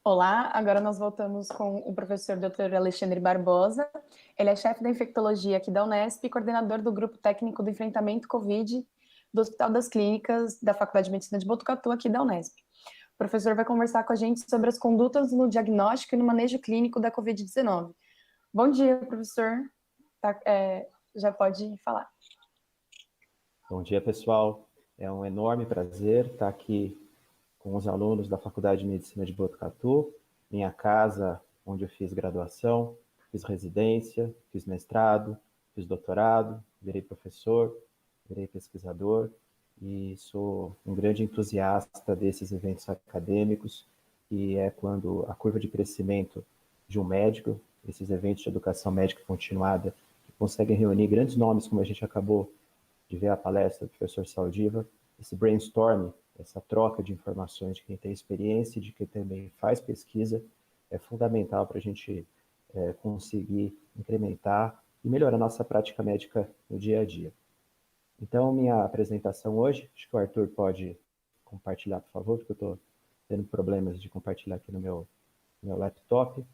Olá, agora nós voltamos com o professor Dr. Alexandre Barbosa. Ele é chefe da infectologia aqui da Unesp e coordenador do Grupo Técnico do Enfrentamento Covid do Hospital das Clínicas da Faculdade de Medicina de Botucatu aqui da Unesp. O professor vai conversar com a gente sobre as condutas no diagnóstico e no manejo clínico da Covid-19. Bom dia, professor. Já pode falar. Bom dia, pessoal. É um enorme prazer estar aqui com os alunos da Faculdade de Medicina de Botucatu, minha casa, onde eu fiz graduação, fiz residência, fiz mestrado, fiz doutorado, virei professor, virei pesquisador e sou um grande entusiasta desses eventos acadêmicos, que é quando a curva de crescimento de um médico, esses eventos de educação médica continuada, que conseguem reunir grandes nomes, como a gente acabou de ver a palestra do professor Saldiva, esse brainstorming, essa troca de informações de quem tem experiência e de quem também faz pesquisa, é fundamental para a gente conseguir incrementar e melhorar a nossa prática médica no dia a dia. Então, minha apresentação hoje, acho que o Arthur pode compartilhar, por favor, porque eu estou tendo problemas de compartilhar aqui no meu laptop.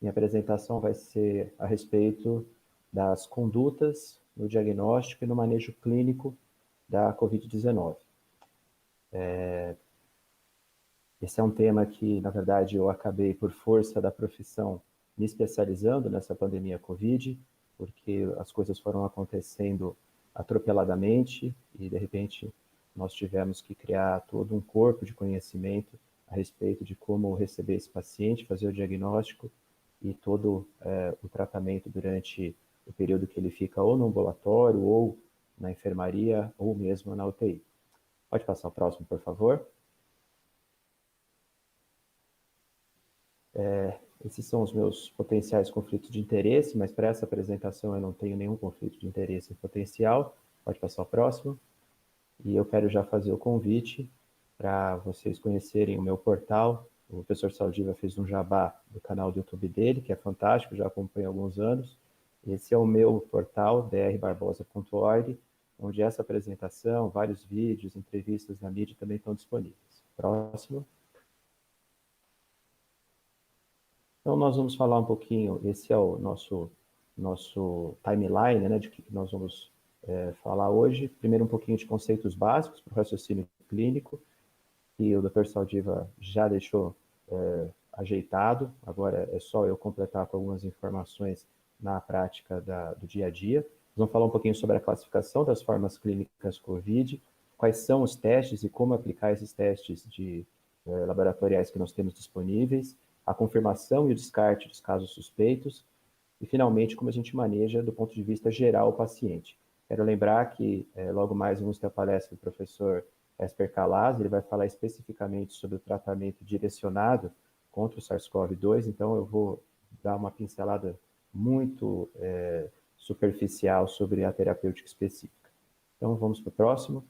Minha apresentação vai ser a respeito das condutas no diagnóstico e no manejo clínico da Covid-19. Esse é um tema que, na verdade, eu acabei, por força da profissão, me especializando nessa pandemia Covid, porque as coisas foram acontecendo atropeladamente e, de repente, nós tivemos que criar todo um corpo de conhecimento a respeito de como receber esse paciente, fazer o diagnóstico e todo o tratamento durante o período que ele fica ou no ambulatório, ou na enfermaria, ou mesmo na UTI. Pode passar o próximo, por favor. Esses são os meus potenciais conflitos de interesse, mas para essa apresentação eu não tenho nenhum conflito de interesse potencial. Pode passar o próximo. E eu quero já fazer o convite para vocês conhecerem o meu portal. O professor Saldiva fez um jabá do canal do YouTube dele, que é fantástico, já acompanho há alguns anos. Esse é o meu portal, drbarbosa.org, onde essa apresentação, vários vídeos, entrevistas na mídia também estão disponíveis. Próximo. Então, nós vamos falar um pouquinho, esse é o nosso timeline, né, de que nós vamos falar hoje. Primeiro, um pouquinho de conceitos básicos para o raciocínio clínico, que o Dr. Saldiva já deixou ajeitado, agora é só eu completar com algumas informações na prática do dia a dia. Vamos falar um pouquinho sobre a classificação das formas clínicas COVID, quais são os testes e como aplicar esses testes laboratoriais que nós temos disponíveis, a confirmação e o descarte dos casos suspeitos, e, finalmente, como a gente maneja do ponto de vista geral o paciente. Quero lembrar que, logo mais, vamos ter a palestra do professor Esper Calaz, ele vai falar especificamente sobre o tratamento direcionado contra o SARS-CoV-2, então eu vou dar uma pincelada muito superficial sobre a terapêutica específica. Então, vamos para o próximo.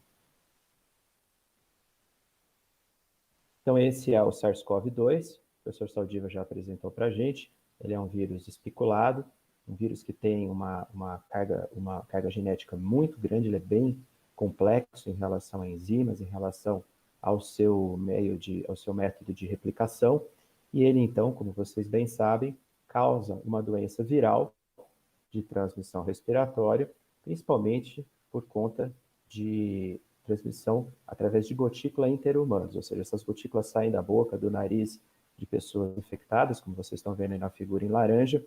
Então, esse é o SARS-CoV-2, o professor Saldiva já apresentou para a gente. Ele é um vírus espiculado, um vírus que tem uma carga genética muito grande, ele é bem complexo em relação a enzimas, em relação ao seu método de replicação, e ele, então, como vocês bem sabem, causa uma doença viral de transmissão respiratória, principalmente por conta de transmissão através de gotícula interhumanas, ou seja, essas gotículas saem da boca, do nariz de pessoas infectadas, como vocês estão vendo aí na figura em laranja,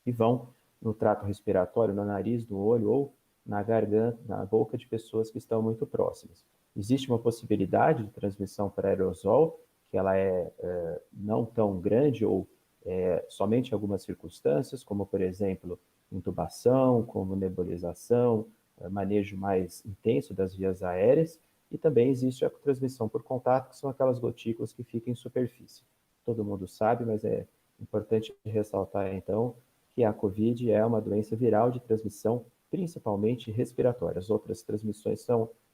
e vão no trato respiratório, no nariz, no olho ou na garganta, na boca de pessoas que estão muito próximas. Existe uma possibilidade de transmissão por aerosol, que ela é não tão grande ou somente em algumas circunstâncias, como, por exemplo, intubação, como nebulização, manejo mais intenso das vias aéreas, e também existe a transmissão por contato, que são aquelas gotículas que ficam em superfície. Todo mundo sabe, mas é importante ressaltar, então, que a COVID é uma doença viral de transmissão principalmente respiratória. As outras transmissões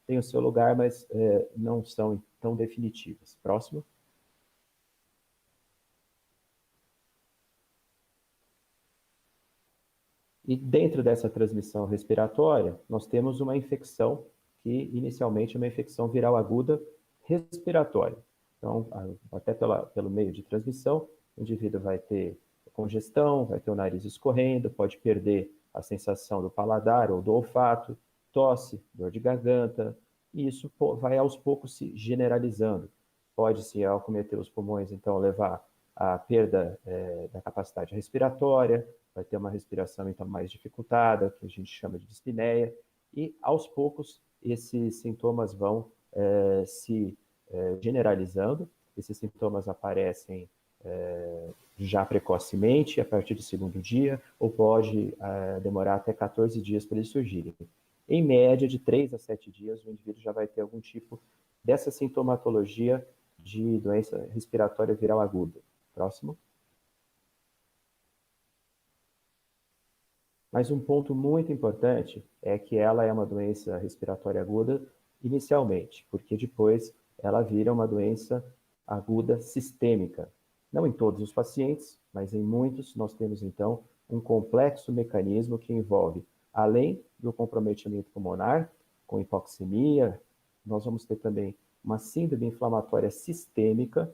têm o seu lugar, mas não são tão definitivas. Próximo. E dentro dessa transmissão respiratória, nós temos uma infecção que inicialmente é uma infecção viral aguda respiratória. Então, até pelo meio de transmissão, o indivíduo vai ter congestão, vai ter o nariz escorrendo, pode perder a sensação do paladar ou do olfato, tosse, dor de garganta, e isso vai aos poucos se generalizando. Pode-se, ao acometer os pulmões, então, levar à perda da capacidade respiratória, vai ter uma respiração, então, mais dificultada, que a gente chama de dispneia, e, aos poucos, esses sintomas vão se generalizando. Esses sintomas aparecem já precocemente, a partir do segundo dia, ou pode demorar até 14 dias para eles surgirem. Em média, de 3 a 7 dias, o indivíduo já vai ter algum tipo dessa sintomatologia de doença respiratória viral aguda. Próximo. Mas um ponto muito importante é que ela é uma doença respiratória aguda inicialmente, porque depois ela vira uma doença aguda sistêmica. Não em todos os pacientes, mas em muitos nós temos então um complexo mecanismo que envolve, além do comprometimento pulmonar, com hipoxemia, nós vamos ter também uma síndrome inflamatória sistêmica,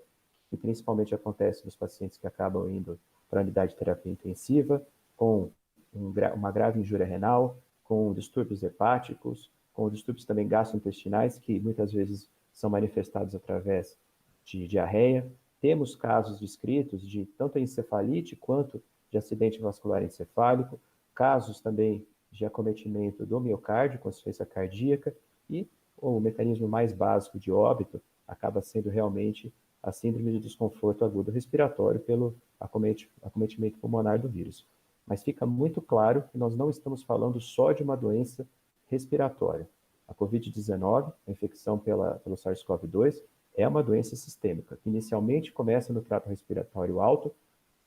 que principalmente acontece nos pacientes que acabam indo para a unidade de terapia intensiva, com uma grave injúria renal, com distúrbios hepáticos, com distúrbios também gastrointestinais, que muitas vezes são manifestados através de diarreia. Temos casos descritos de tanto encefalite quanto de acidente vascular encefálico, casos também de acometimento do miocárdio com insuficiência cardíaca, e o mecanismo mais básico de óbito acaba sendo realmente a síndrome de desconforto agudo respiratório pelo acometimento pulmonar do vírus. Mas fica muito claro que nós não estamos falando só de uma doença respiratória. A Covid-19, a infecção pelo SARS-CoV-2, é uma doença sistêmica, que inicialmente começa no trato respiratório alto,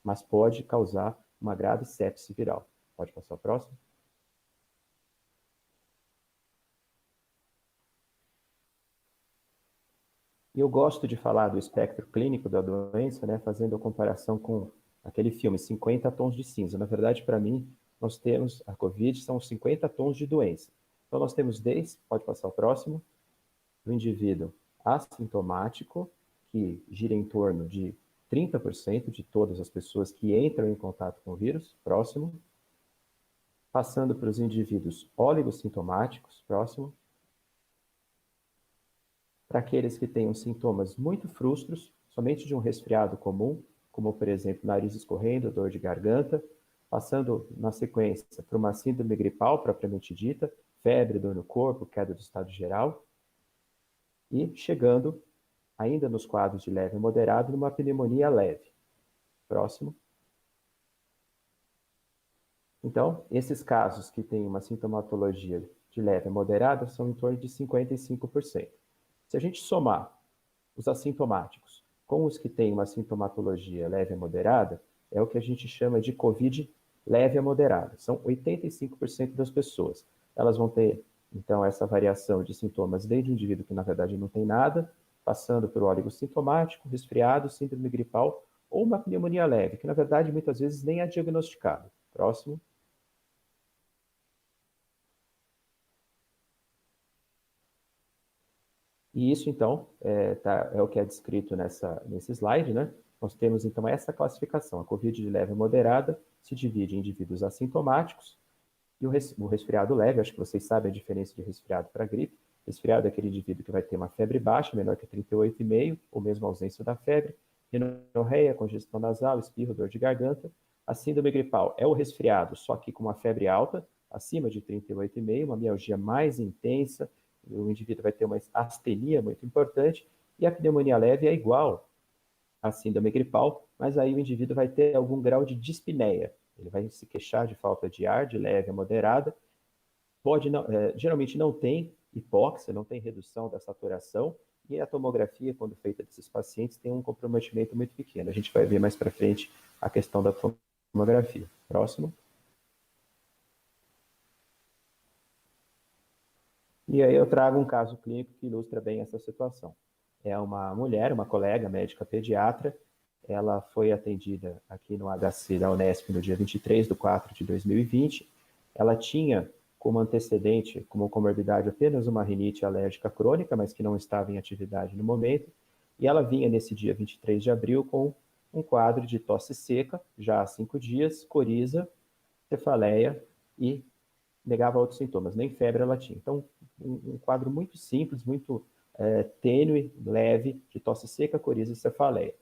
mas pode causar uma grave sepse viral. Pode passar o próximo. E eu gosto de falar do espectro clínico da doença, né, fazendo a comparação com aquele filme 50 tons de cinza. Na verdade, para mim, nós temos a Covid, são 50 tons de doença. Então, nós temos desde, pode passar o próximo, do indivíduo assintomático, que gira em torno de 30% de todas as pessoas que entram em contato com o vírus, próximo, passando para os indivíduos oligossintomáticos, próximo, para aqueles que tenham sintomas muito frustros, somente de um resfriado comum, como, por exemplo, nariz escorrendo, dor de garganta, passando na sequência para uma síndrome gripal propriamente dita, febre, dor no corpo, queda do estado geral, e chegando, ainda nos quadros de leve e moderado, numa pneumonia leve. Próximo. Então, esses casos que têm uma sintomatologia de leve e moderada são em torno de 55%. Se a gente somar os assintomáticos com os que têm uma sintomatologia leve e moderada, é o que a gente chama de COVID leve a moderada. São 85% das pessoas. Elas vão ter, então, essa variação de sintomas desde o indivíduo que, na verdade, não tem nada, passando por oligossintomático, resfriado, síndrome gripal ou uma pneumonia leve, que, na verdade, muitas vezes nem é diagnosticado. Próximo. E isso, então, é o que é descrito nesse slide, né? Nós temos, então, essa classificação. A COVID de leve e moderada se divide em indivíduos assintomáticos e o resfriado leve. Acho que vocês sabem a diferença de resfriado para gripe. Resfriado é aquele indivíduo que vai ter uma febre baixa, menor que 38,5, ou mesmo ausência da febre, rinorreia, congestão nasal, espirro, dor de garganta. A síndrome gripal é o resfriado, só que com uma febre alta, acima de 38,5, uma mialgia mais intensa, o indivíduo vai ter uma astenia muito importante, e a pneumonia leve é igual à síndrome gripal, mas aí o indivíduo vai ter algum grau de dispneia. Ele vai se queixar de falta de ar, de leve a moderada, geralmente não tem hipóxia, não tem redução da saturação, e a tomografia, quando feita desses pacientes, tem um comprometimento muito pequeno. A gente vai ver mais para frente a questão da tomografia. Próximo. E aí eu trago um caso clínico que ilustra bem essa situação. É uma mulher, uma colega médica pediatra, ela foi atendida aqui no HC da Unesp no dia 23/4/2020. Ela tinha como antecedente, como comorbidade, apenas uma rinite alérgica crônica, mas que não estava em atividade no momento, e ela vinha nesse dia 23 de abril com um quadro de tosse seca, já há 5 dias, coriza, cefaleia e negava outros sintomas, nem febre ela tinha. Então, um quadro muito simples, muito tênue, leve, de tosse seca, coriza e cefaleia.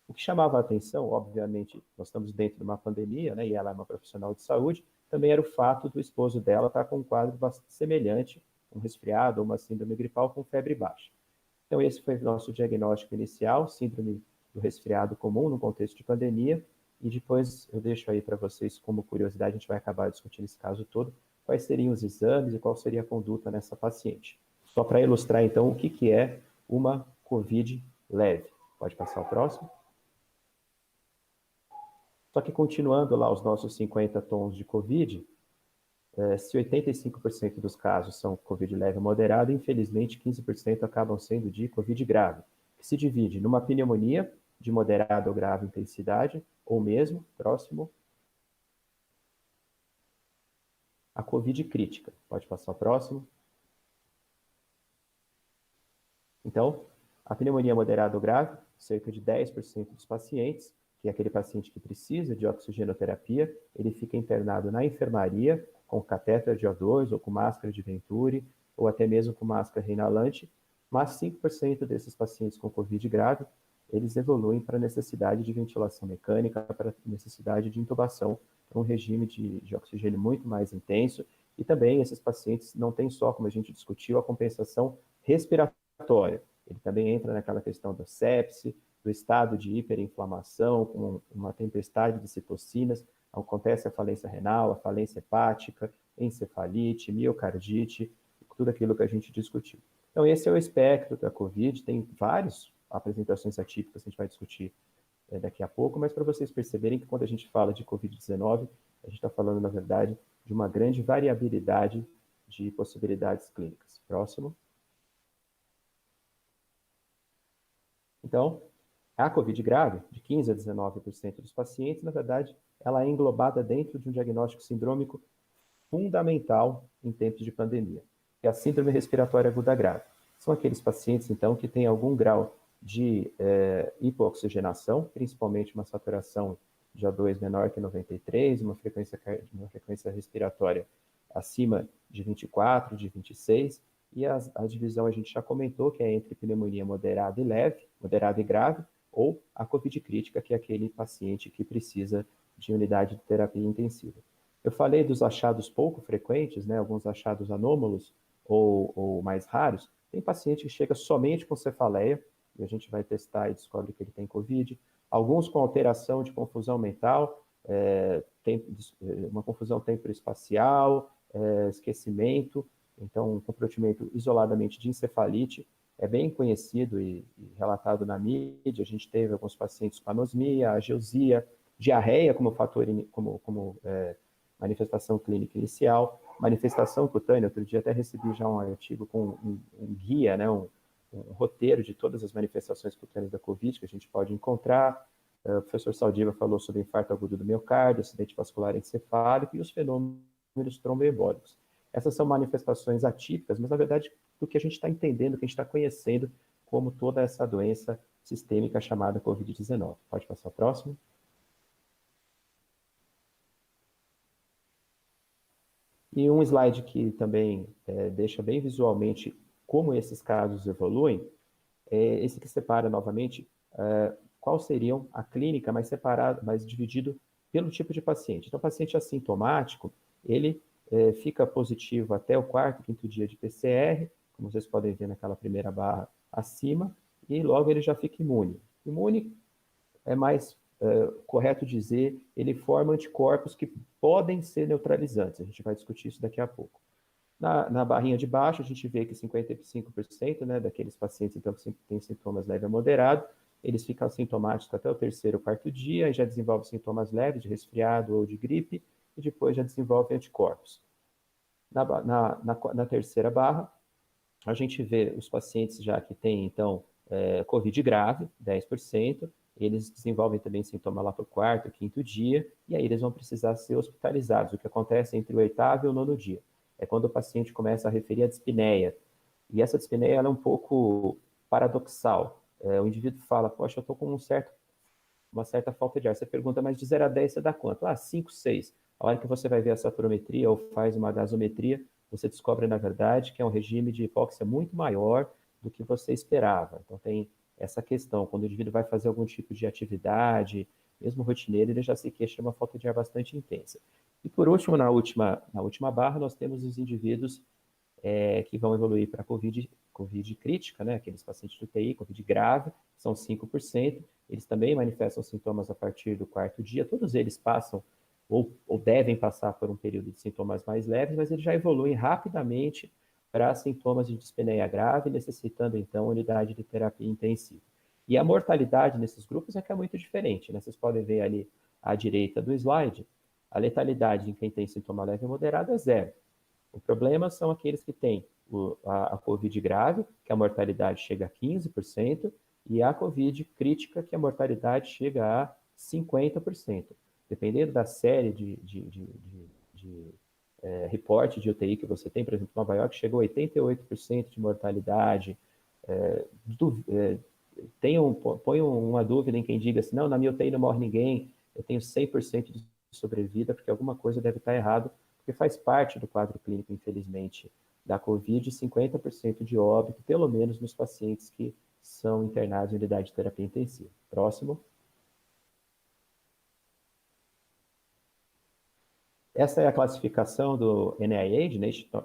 O que chamava a atenção, obviamente, nós estamos dentro de uma pandemia, né, e ela é uma profissional de saúde, também era o fato do esposo dela estar com um quadro bastante semelhante, um resfriado ou uma síndrome gripal com febre baixa. Então, esse foi o nosso diagnóstico inicial, síndrome do resfriado comum no contexto de pandemia, e depois eu deixo aí para vocês, como curiosidade, a gente vai acabar discutindo esse caso todo, quais seriam os exames e qual seria a conduta nessa paciente. Só para ilustrar, então, o que é uma COVID leve. Pode passar o próximo. Só que continuando lá os nossos 50 tons de COVID, se 85% dos casos são COVID leve ou moderado, infelizmente 15% acabam sendo de COVID grave, que se divide numa pneumonia de moderada ou grave intensidade, ou mesmo, próximo, a COVID crítica. Pode passar o próximo. Então, a pneumonia moderada ou grave, cerca de 10% dos pacientes, que é aquele paciente que precisa de oxigenoterapia, ele fica internado na enfermaria com catéter de O2 ou com máscara de Venturi, ou até mesmo com máscara reinalante, mas 5% desses pacientes com COVID grave, eles evoluem para necessidade de ventilação mecânica, para necessidade de intubação, para um regime de oxigênio muito mais intenso, e também esses pacientes não têm só, como a gente discutiu, a compensação respiratória. Ele também entra naquela questão da sepse, do estado de hiperinflamação, com uma tempestade de citocinas, acontece a falência renal, a falência hepática, encefalite, miocardite, tudo aquilo que a gente discutiu. Então, esse é o espectro da COVID, tem várias apresentações atípicas que a gente vai discutir daqui a pouco, mas para vocês perceberem que quando a gente fala de COVID-19, a gente está falando, na verdade, de uma grande variabilidade de possibilidades clínicas. Próximo. Então, a COVID grave, de 15% a 19% dos pacientes, na verdade, ela é englobada dentro de um diagnóstico sindrômico fundamental em tempos de pandemia, que é a síndrome respiratória aguda grave. São aqueles pacientes, então, que têm algum grau de hipoxigenação, principalmente uma saturação de O2 menor que 93, uma frequência respiratória acima de 24, de 26, e a divisão a gente já comentou, que é entre pneumonia moderada e leve, moderada e grave, ou a COVID crítica, que é aquele paciente que precisa de unidade de terapia intensiva. Eu falei dos achados pouco frequentes, né, alguns achados anômalos ou mais raros. Tem paciente que chega somente com cefaleia, e a gente vai testar e descobre que ele tem COVID. Alguns com alteração de confusão mental, uma confusão temporoespacial, esquecimento, então um comprometimento isoladamente de encefalite, é bem conhecido e relatado na mídia. A gente teve alguns pacientes com anosmia, ageusia, diarreia como fator, manifestação clínica inicial, manifestação cutânea. Outro dia até recebi já um artigo com um guia, né, um roteiro de todas as manifestações cutâneas da COVID que a gente pode encontrar. O professor Saldiva falou sobre infarto agudo do miocárdio, acidente vascular encefálico e os fenômenos tromboembólicos. Essas são manifestações atípicas, mas na verdade do que a gente está entendendo, que a gente está conhecendo como toda essa doença sistêmica chamada COVID-19. Pode passar o próximo. E um slide que também deixa bem visualmente como esses casos evoluem, é esse que separa novamente qual seriam a clínica mais separada, mais dividido pelo tipo de paciente. Então, o paciente assintomático, ele fica positivo até o quarto, quinto dia de PCR, como vocês podem ver naquela primeira barra acima, e logo ele já fica imune. Imune é mais correto dizer, ele forma anticorpos que podem ser neutralizantes. A gente vai discutir isso daqui a pouco. Na barrinha de baixo, a gente vê que 55%, né, daqueles pacientes então, que têm sintomas leves a moderado, eles ficam assintomáticos até o terceiro ou quarto dia, e já desenvolvem sintomas leves de resfriado ou de gripe, e depois já desenvolvem anticorpos. Na terceira barra, a gente vê os pacientes já que têm, então, COVID grave, 10%, eles desenvolvem também sintoma lá para o quarto, quinto dia, e aí eles vão precisar ser hospitalizados, o que acontece entre o oitavo e o nono dia. É quando o paciente começa a referir a dispneia. E essa dispneia ela é um pouco paradoxal. o indivíduo fala, poxa, eu estou com uma certa falta de ar. Você pergunta, mas de 0 a 10 você dá quanto? 5, 6. A hora que você vai ver a saturametria ou faz uma gasometria, você descobre, na verdade, que é um regime de hipóxia muito maior do que você esperava. Então, tem essa questão. Quando o indivíduo vai fazer algum tipo de atividade, mesmo rotineiro, ele já se queixa de uma falta de ar bastante intensa. E, por último, na última barra, nós temos os indivíduos que vão evoluir para COVID crítica, né? Aqueles pacientes de UTI, COVID grave, são 5%. Eles também manifestam sintomas a partir do 4º dia. Todos eles passam ou devem passar por um período de sintomas mais leves, mas eles já evoluem rapidamente para sintomas de dispneia grave, necessitando, então, unidade de terapia intensiva. E a mortalidade nesses grupos é que é muito diferente, né? Vocês podem ver ali à direita do slide, a letalidade em quem tem sintoma leve e moderado é 0. O problema são aqueles que têm a COVID grave, que a mortalidade chega a 15%, e a COVID crítica, que a mortalidade chega a 50%. Dependendo da série de reporte de UTI que você tem, por exemplo, Nova York chegou a 88% de mortalidade. Põe uma dúvida em quem diga assim, não, na minha UTI não morre ninguém, eu tenho 100% de sobrevida, porque alguma coisa deve estar errado, porque faz parte do quadro clínico, infelizmente, da COVID, 50% de óbito, pelo menos nos pacientes que são internados em unidade de terapia intensiva. Próximo. Essa é a classificação do NIH,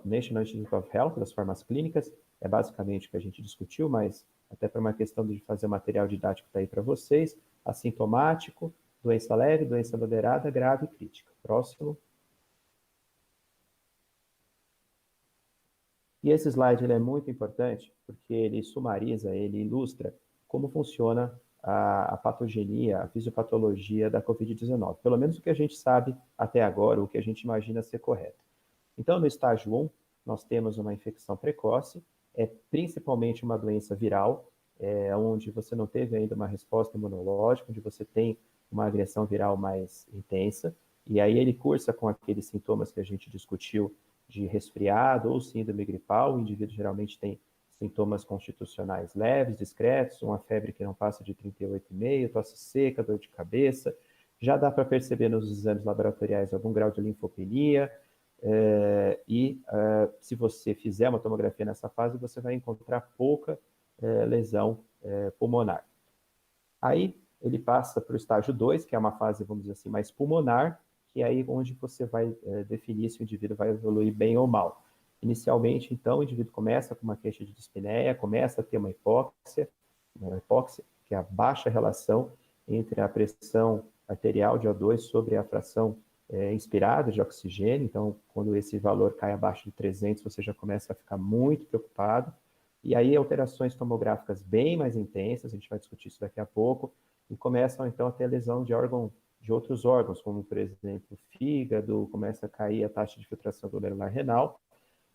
National Institute of Health, das formas clínicas. É basicamente o que a gente discutiu, mas até por uma questão de fazer o material didático está aí para vocês. Assintomático, doença leve, doença moderada, grave e crítica. Próximo. E esse slide ele é muito importante porque ele sumariza, ele ilustra como funciona a patogenia, a fisiopatologia da COVID-19. Pelo menos o que a gente sabe até agora, o que a gente imagina ser correto. Então, no estágio 1, nós temos uma infecção precoce, principalmente uma doença viral, onde você não teve ainda uma resposta imunológica, onde você tem uma agressão viral mais intensa, e aí ele cursa com aqueles sintomas que a gente discutiu de resfriado ou síndrome gripal. O indivíduo geralmente tem sintomas constitucionais leves, discretos, uma febre que não passa de 38,5, tosse seca, dor de cabeça. Já dá para perceber nos exames laboratoriais algum grau de linfopenia, se você fizer uma tomografia nessa fase, você vai encontrar pouca lesão pulmonar. Aí ele passa para o estágio 2, que é uma fase, vamos dizer assim, mais pulmonar, que é aí onde você vai definir se o indivíduo vai evoluir bem ou mal. Inicialmente, então, o indivíduo começa com uma queixa de dispneia, começa a ter uma hipóxia, que é a baixa relação entre a pressão arterial de O2 sobre a fração inspirada de oxigênio. Então, quando esse valor cai abaixo de 300, você já começa a ficar muito preocupado. E aí, alterações tomográficas bem mais intensas, a gente vai discutir isso daqui a pouco, e começam, então, a ter lesão de outros órgãos, como, por exemplo, o fígado, começa a cair a taxa de filtração glomerular renal,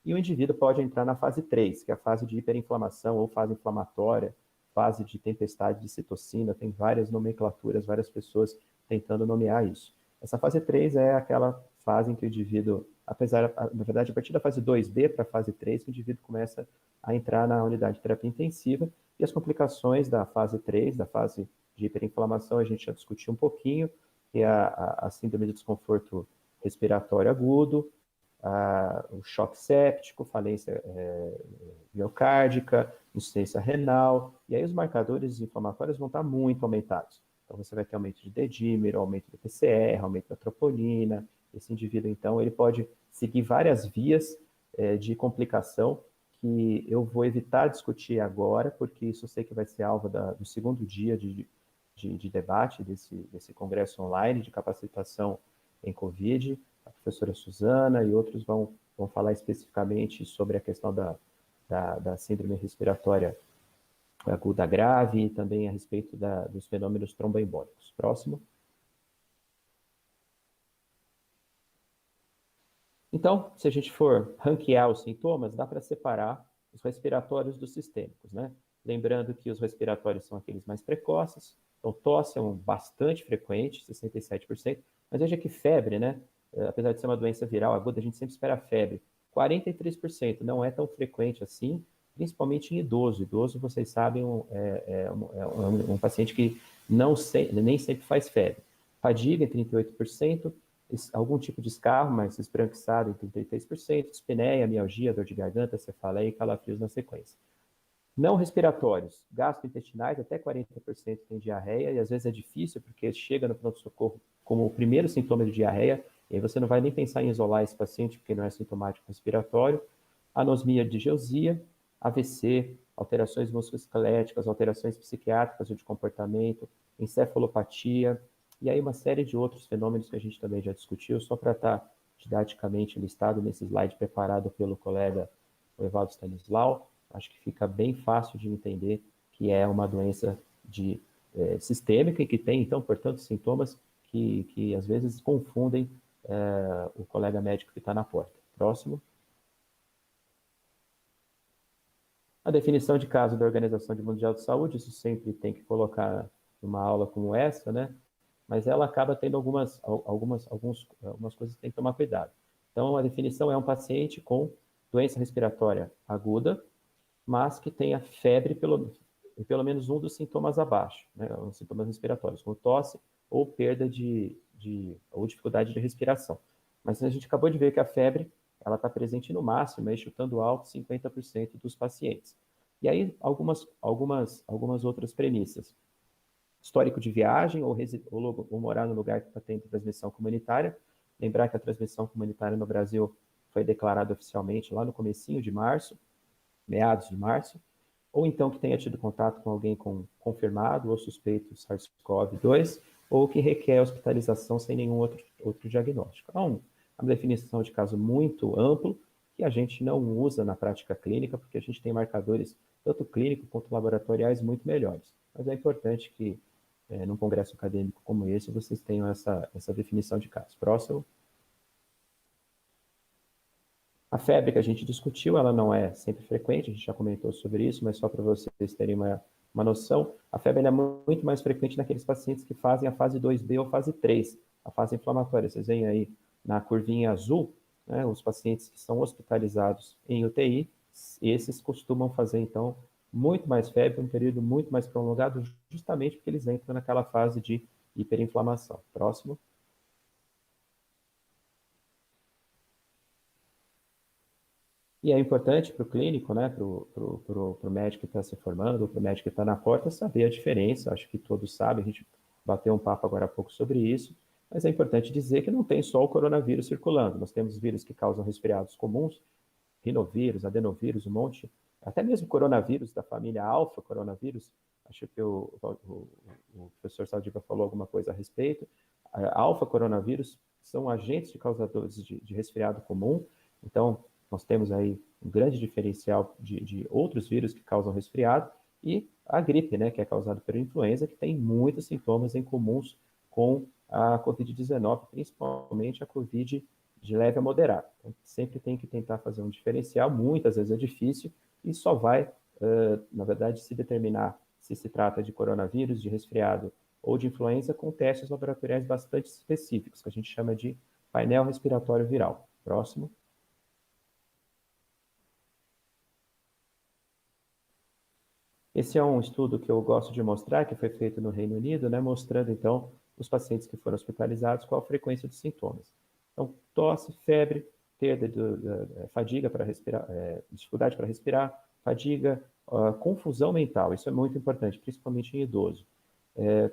e o indivíduo pode entrar na fase 3, que é a fase de hiperinflamação ou fase inflamatória, fase de tempestade de citocina, tem várias nomenclaturas, várias pessoas tentando nomear isso. Essa fase 3 é aquela fase em que o indivíduo, na verdade, a partir da fase 2B para a fase 3, o indivíduo começa a entrar na unidade de terapia intensiva, e as complicações da fase 3, da fase de hiperinflamação, a gente já discutiu um pouquinho, que é a síndrome de desconforto respiratório agudo, o choque séptico, falência miocárdica, insuficiência renal, e aí os marcadores inflamatórios vão estar muito aumentados. Então, você vai ter aumento de D-dímero, aumento do PCR, aumento da troponina. Esse indivíduo, então, ele pode seguir várias vias de complicação que eu vou evitar discutir agora, porque isso eu sei que vai ser alvo do segundo dia de debate desse congresso online de capacitação em COVID. A professora Suzana e outros vão falar especificamente sobre a questão da síndrome respiratória aguda grave e também a respeito dos fenômenos tromboembólicos. Próximo. Então, se a gente for ranquear os sintomas, dá para separar os respiratórios dos sistêmicos, né? Lembrando que os respiratórios são aqueles mais precoces, então tosse é bastante frequente, 67%, mas veja que febre, né? Apesar de ser uma doença viral aguda, a gente sempre espera febre. 43%, não é tão frequente assim, principalmente em idoso. Idoso, vocês sabem, um paciente que nem sempre faz febre. Fadiga em 38%, algum tipo de escarro, mas esbranquiçado em 33%, dispneia, mialgia, dor de garganta, cefaleia e calafrios na sequência. Não respiratórios, gastrointestinais, até 40% tem diarreia, e às vezes é difícil, porque chega no pronto-socorro como o primeiro sintoma de diarreia, e aí você não vai nem pensar em isolar esse paciente, porque não é sintomático respiratório. Anosmia de Geusia, AVC, alterações musculoesqueléticas, alterações psiquiátricas ou de comportamento, encefalopatia, e aí uma série de outros fenômenos que a gente também já discutiu, só para estar didaticamente listado nesse slide preparado pelo colega Evaldo Stanislau. Acho que fica bem fácil de entender que é uma doença sistêmica e que tem, então, portanto, sintomas que às vezes confundem o colega médico que está na porta. Próximo. A definição de caso da Organização Mundial de Saúde, isso sempre tem que colocar numa aula como essa, né? Mas ela acaba tendo algumas coisas que tem que tomar cuidado. Então, a definição é um paciente com doença respiratória aguda, mas que tenha febre pelo menos um dos sintomas abaixo, né? Os sintomas respiratórios, como tosse ou perda ou dificuldade de respiração. Mas a gente acabou de ver que a febre ela está presente no máximo, aí, chutando alto, 50% dos pacientes. E aí, algumas outras premissas. Histórico de viagem ou morar no lugar que está tendo transmissão comunitária. Lembrar que a transmissão comunitária no Brasil foi declarada oficialmente lá no comecinho de março, meados de março, ou então que tenha tido contato com alguém confirmado ou suspeito de SARS-CoV-2, ou que requer hospitalização sem nenhum outro diagnóstico. É uma definição de caso muito amplo, que a gente não usa na prática clínica, porque a gente tem marcadores, tanto clínicos quanto laboratoriais, muito melhores. Mas é importante que, num congresso acadêmico como esse, vocês tenham essa definição de caso. Próximo. A febre que a gente discutiu, ela não é sempre frequente, a gente já comentou sobre isso, mas só para vocês terem uma noção, a febre é muito mais frequente naqueles pacientes que fazem a fase 2B ou fase 3, a fase inflamatória. Vocês veem aí na curvinha azul, né, os pacientes que são hospitalizados em UTI, esses costumam fazer, então, muito mais febre, um período muito mais prolongado, justamente porque eles entram naquela fase de hiperinflamação. Próximo. E é importante para o clínico, né, para o médico que está se formando, para o médico que está na porta, saber a diferença. Acho que todos sabem, a gente bateu um papo agora há pouco sobre isso, mas é importante dizer que não tem só o coronavírus circulando. Nós temos vírus que causam resfriados comuns, rinovírus, adenovírus, um monte, até mesmo coronavírus da família alfa coronavírus. Acho que o professor Saldiva falou alguma coisa a respeito. Alfa coronavírus são agentes causadores de resfriado comum, então nós temos aí um grande diferencial de outros vírus que causam resfriado e a gripe, né, que é causada pela influenza, que tem muitos sintomas em comuns com a Covid-19, principalmente a Covid de leve a moderado. Então, sempre tem que tentar fazer um diferencial, muitas vezes é difícil e só vai, na verdade, se determinar se se trata de coronavírus, de resfriado ou de influenza com testes laboratoriais bastante específicos, que a gente chama de painel respiratório viral. Próximo. Esse é um estudo que eu gosto de mostrar, que foi feito no Reino Unido, né, mostrando, então, os pacientes que foram hospitalizados, qual a frequência dos sintomas. Então, tosse, febre, perda fadiga para respirar, dificuldade para respirar, fadiga, confusão mental, isso é muito importante, principalmente em idoso.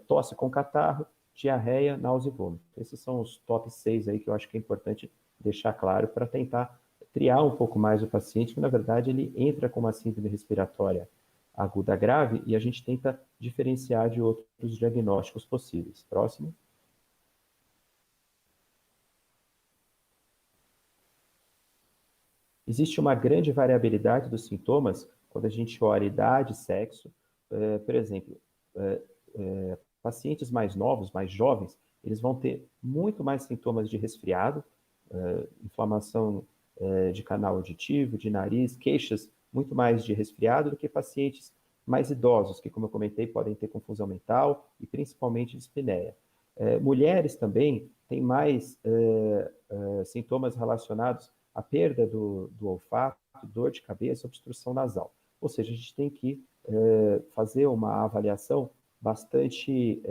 Tosse com catarro, diarreia, náusea e vômito. Esses são os top 6 aí que eu acho que é importante deixar claro para tentar triar um pouco mais o paciente, que na verdade ele entra com uma síndrome respiratória aguda grave e a gente tenta diferenciar de outros diagnósticos possíveis. Próximo. Existe uma grande variabilidade dos sintomas quando a gente olha idade, sexo. Por exemplo, pacientes mais novos, mais jovens, eles vão ter muito mais sintomas de resfriado, inflamação de canal auditivo, de nariz, queixas muito mais de resfriado do que pacientes mais idosos, que, como eu comentei, podem ter confusão mental e principalmente dispneia. Mulheres também têm mais sintomas relacionados à perda do olfato, dor de cabeça, obstrução nasal. ou seja, a gente tem que fazer uma avaliação bastante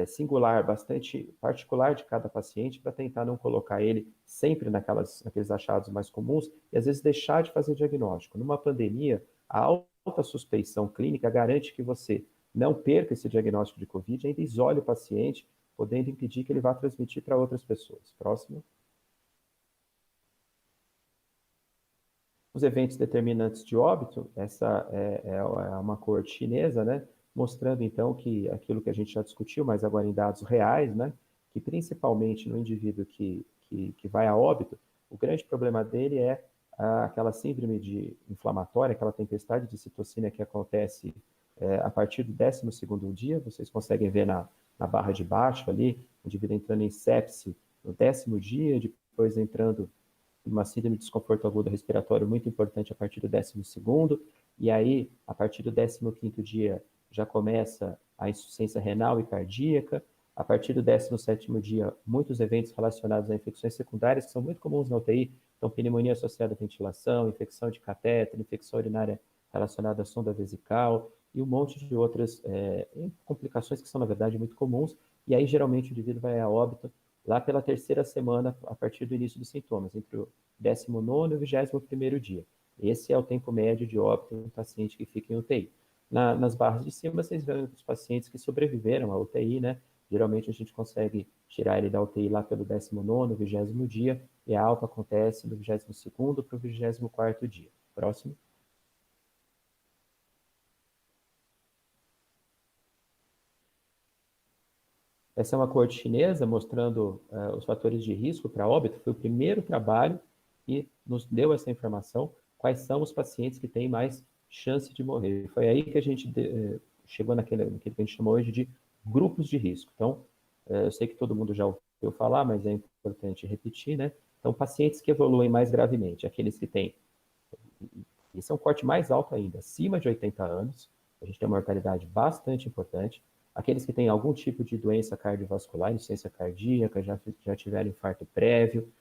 singular, bastante particular de cada paciente para tentar não colocar ele sempre naqueles achados mais comuns e às vezes deixar de fazer diagnóstico. Numa pandemia, a alta suspeição clínica garante que você não perca esse diagnóstico de Covid e ainda isole o paciente, podendo impedir que ele vá transmitir para outras pessoas. Próximo. Os eventos determinantes de óbito, essa é uma corte chinesa, né? Mostrando então que aquilo que a gente já discutiu, mas agora em dados reais, né? Que principalmente no indivíduo que vai a óbito, o grande problema dele é aquela síndrome inflamatória, aquela tempestade de citocina que acontece a partir do 12º dia, vocês conseguem ver na barra de baixo ali, o indivíduo entrando em sepse no 10º dia, depois entrando uma síndrome de desconforto agudo respiratório muito importante a partir do 12º, e aí, a partir do 15º dia, já começa a insuficiência renal e cardíaca. A partir do 17º dia, muitos eventos relacionados a infecções secundárias, que são muito comuns na UTI, então pneumonia associada à ventilação, infecção de catéter, infecção urinária relacionada à sonda vesical, e um monte de outras complicações que são, na verdade, muito comuns, e aí, geralmente, o indivíduo vai a óbito lá pela terceira semana, a partir do início dos sintomas, entre o 19º e o 21º dia. Esse é o tempo médio de óbito em um paciente que fica em UTI. Nas barras de cima, vocês veem os pacientes que sobreviveram à UTI, né? Geralmente a gente consegue tirar ele da UTI lá pelo 19º, 20º dia, e a alta acontece do 22º para o 24º dia. Próximo. Essa é uma corte chinesa mostrando os fatores de risco para óbito. Foi o primeiro trabalho que nos deu essa informação, quais são os pacientes que têm mais chance de morrer. Foi aí que a gente chegou naquilo que a gente chamou hoje de grupos de risco. Então, eu sei que todo mundo já ouviu falar, mas é importante repetir, né? Então, pacientes que evoluem mais gravemente, aqueles que têm, esse é um corte mais alto ainda, acima de 80 anos, a gente tem uma mortalidade bastante importante. Aqueles que têm algum tipo de doença cardiovascular, insuficiência cardíaca, já tiveram infarto prévio.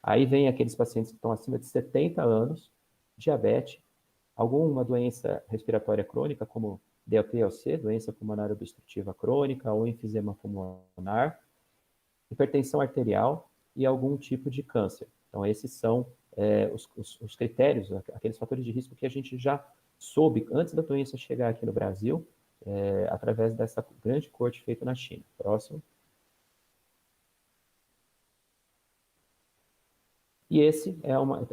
Aí vem aqueles pacientes que estão acima de 70 anos, diabetes, alguma doença respiratória crônica, como DLP-C, doença pulmonar obstrutiva crônica, ou enfisema pulmonar, hipertensão arterial e algum tipo de câncer. Então, esses são os critérios, aqueles fatores de risco que a gente já soube antes da doença chegar aqui no Brasil, através dessa grande corte feita na China. Próximo. E esse é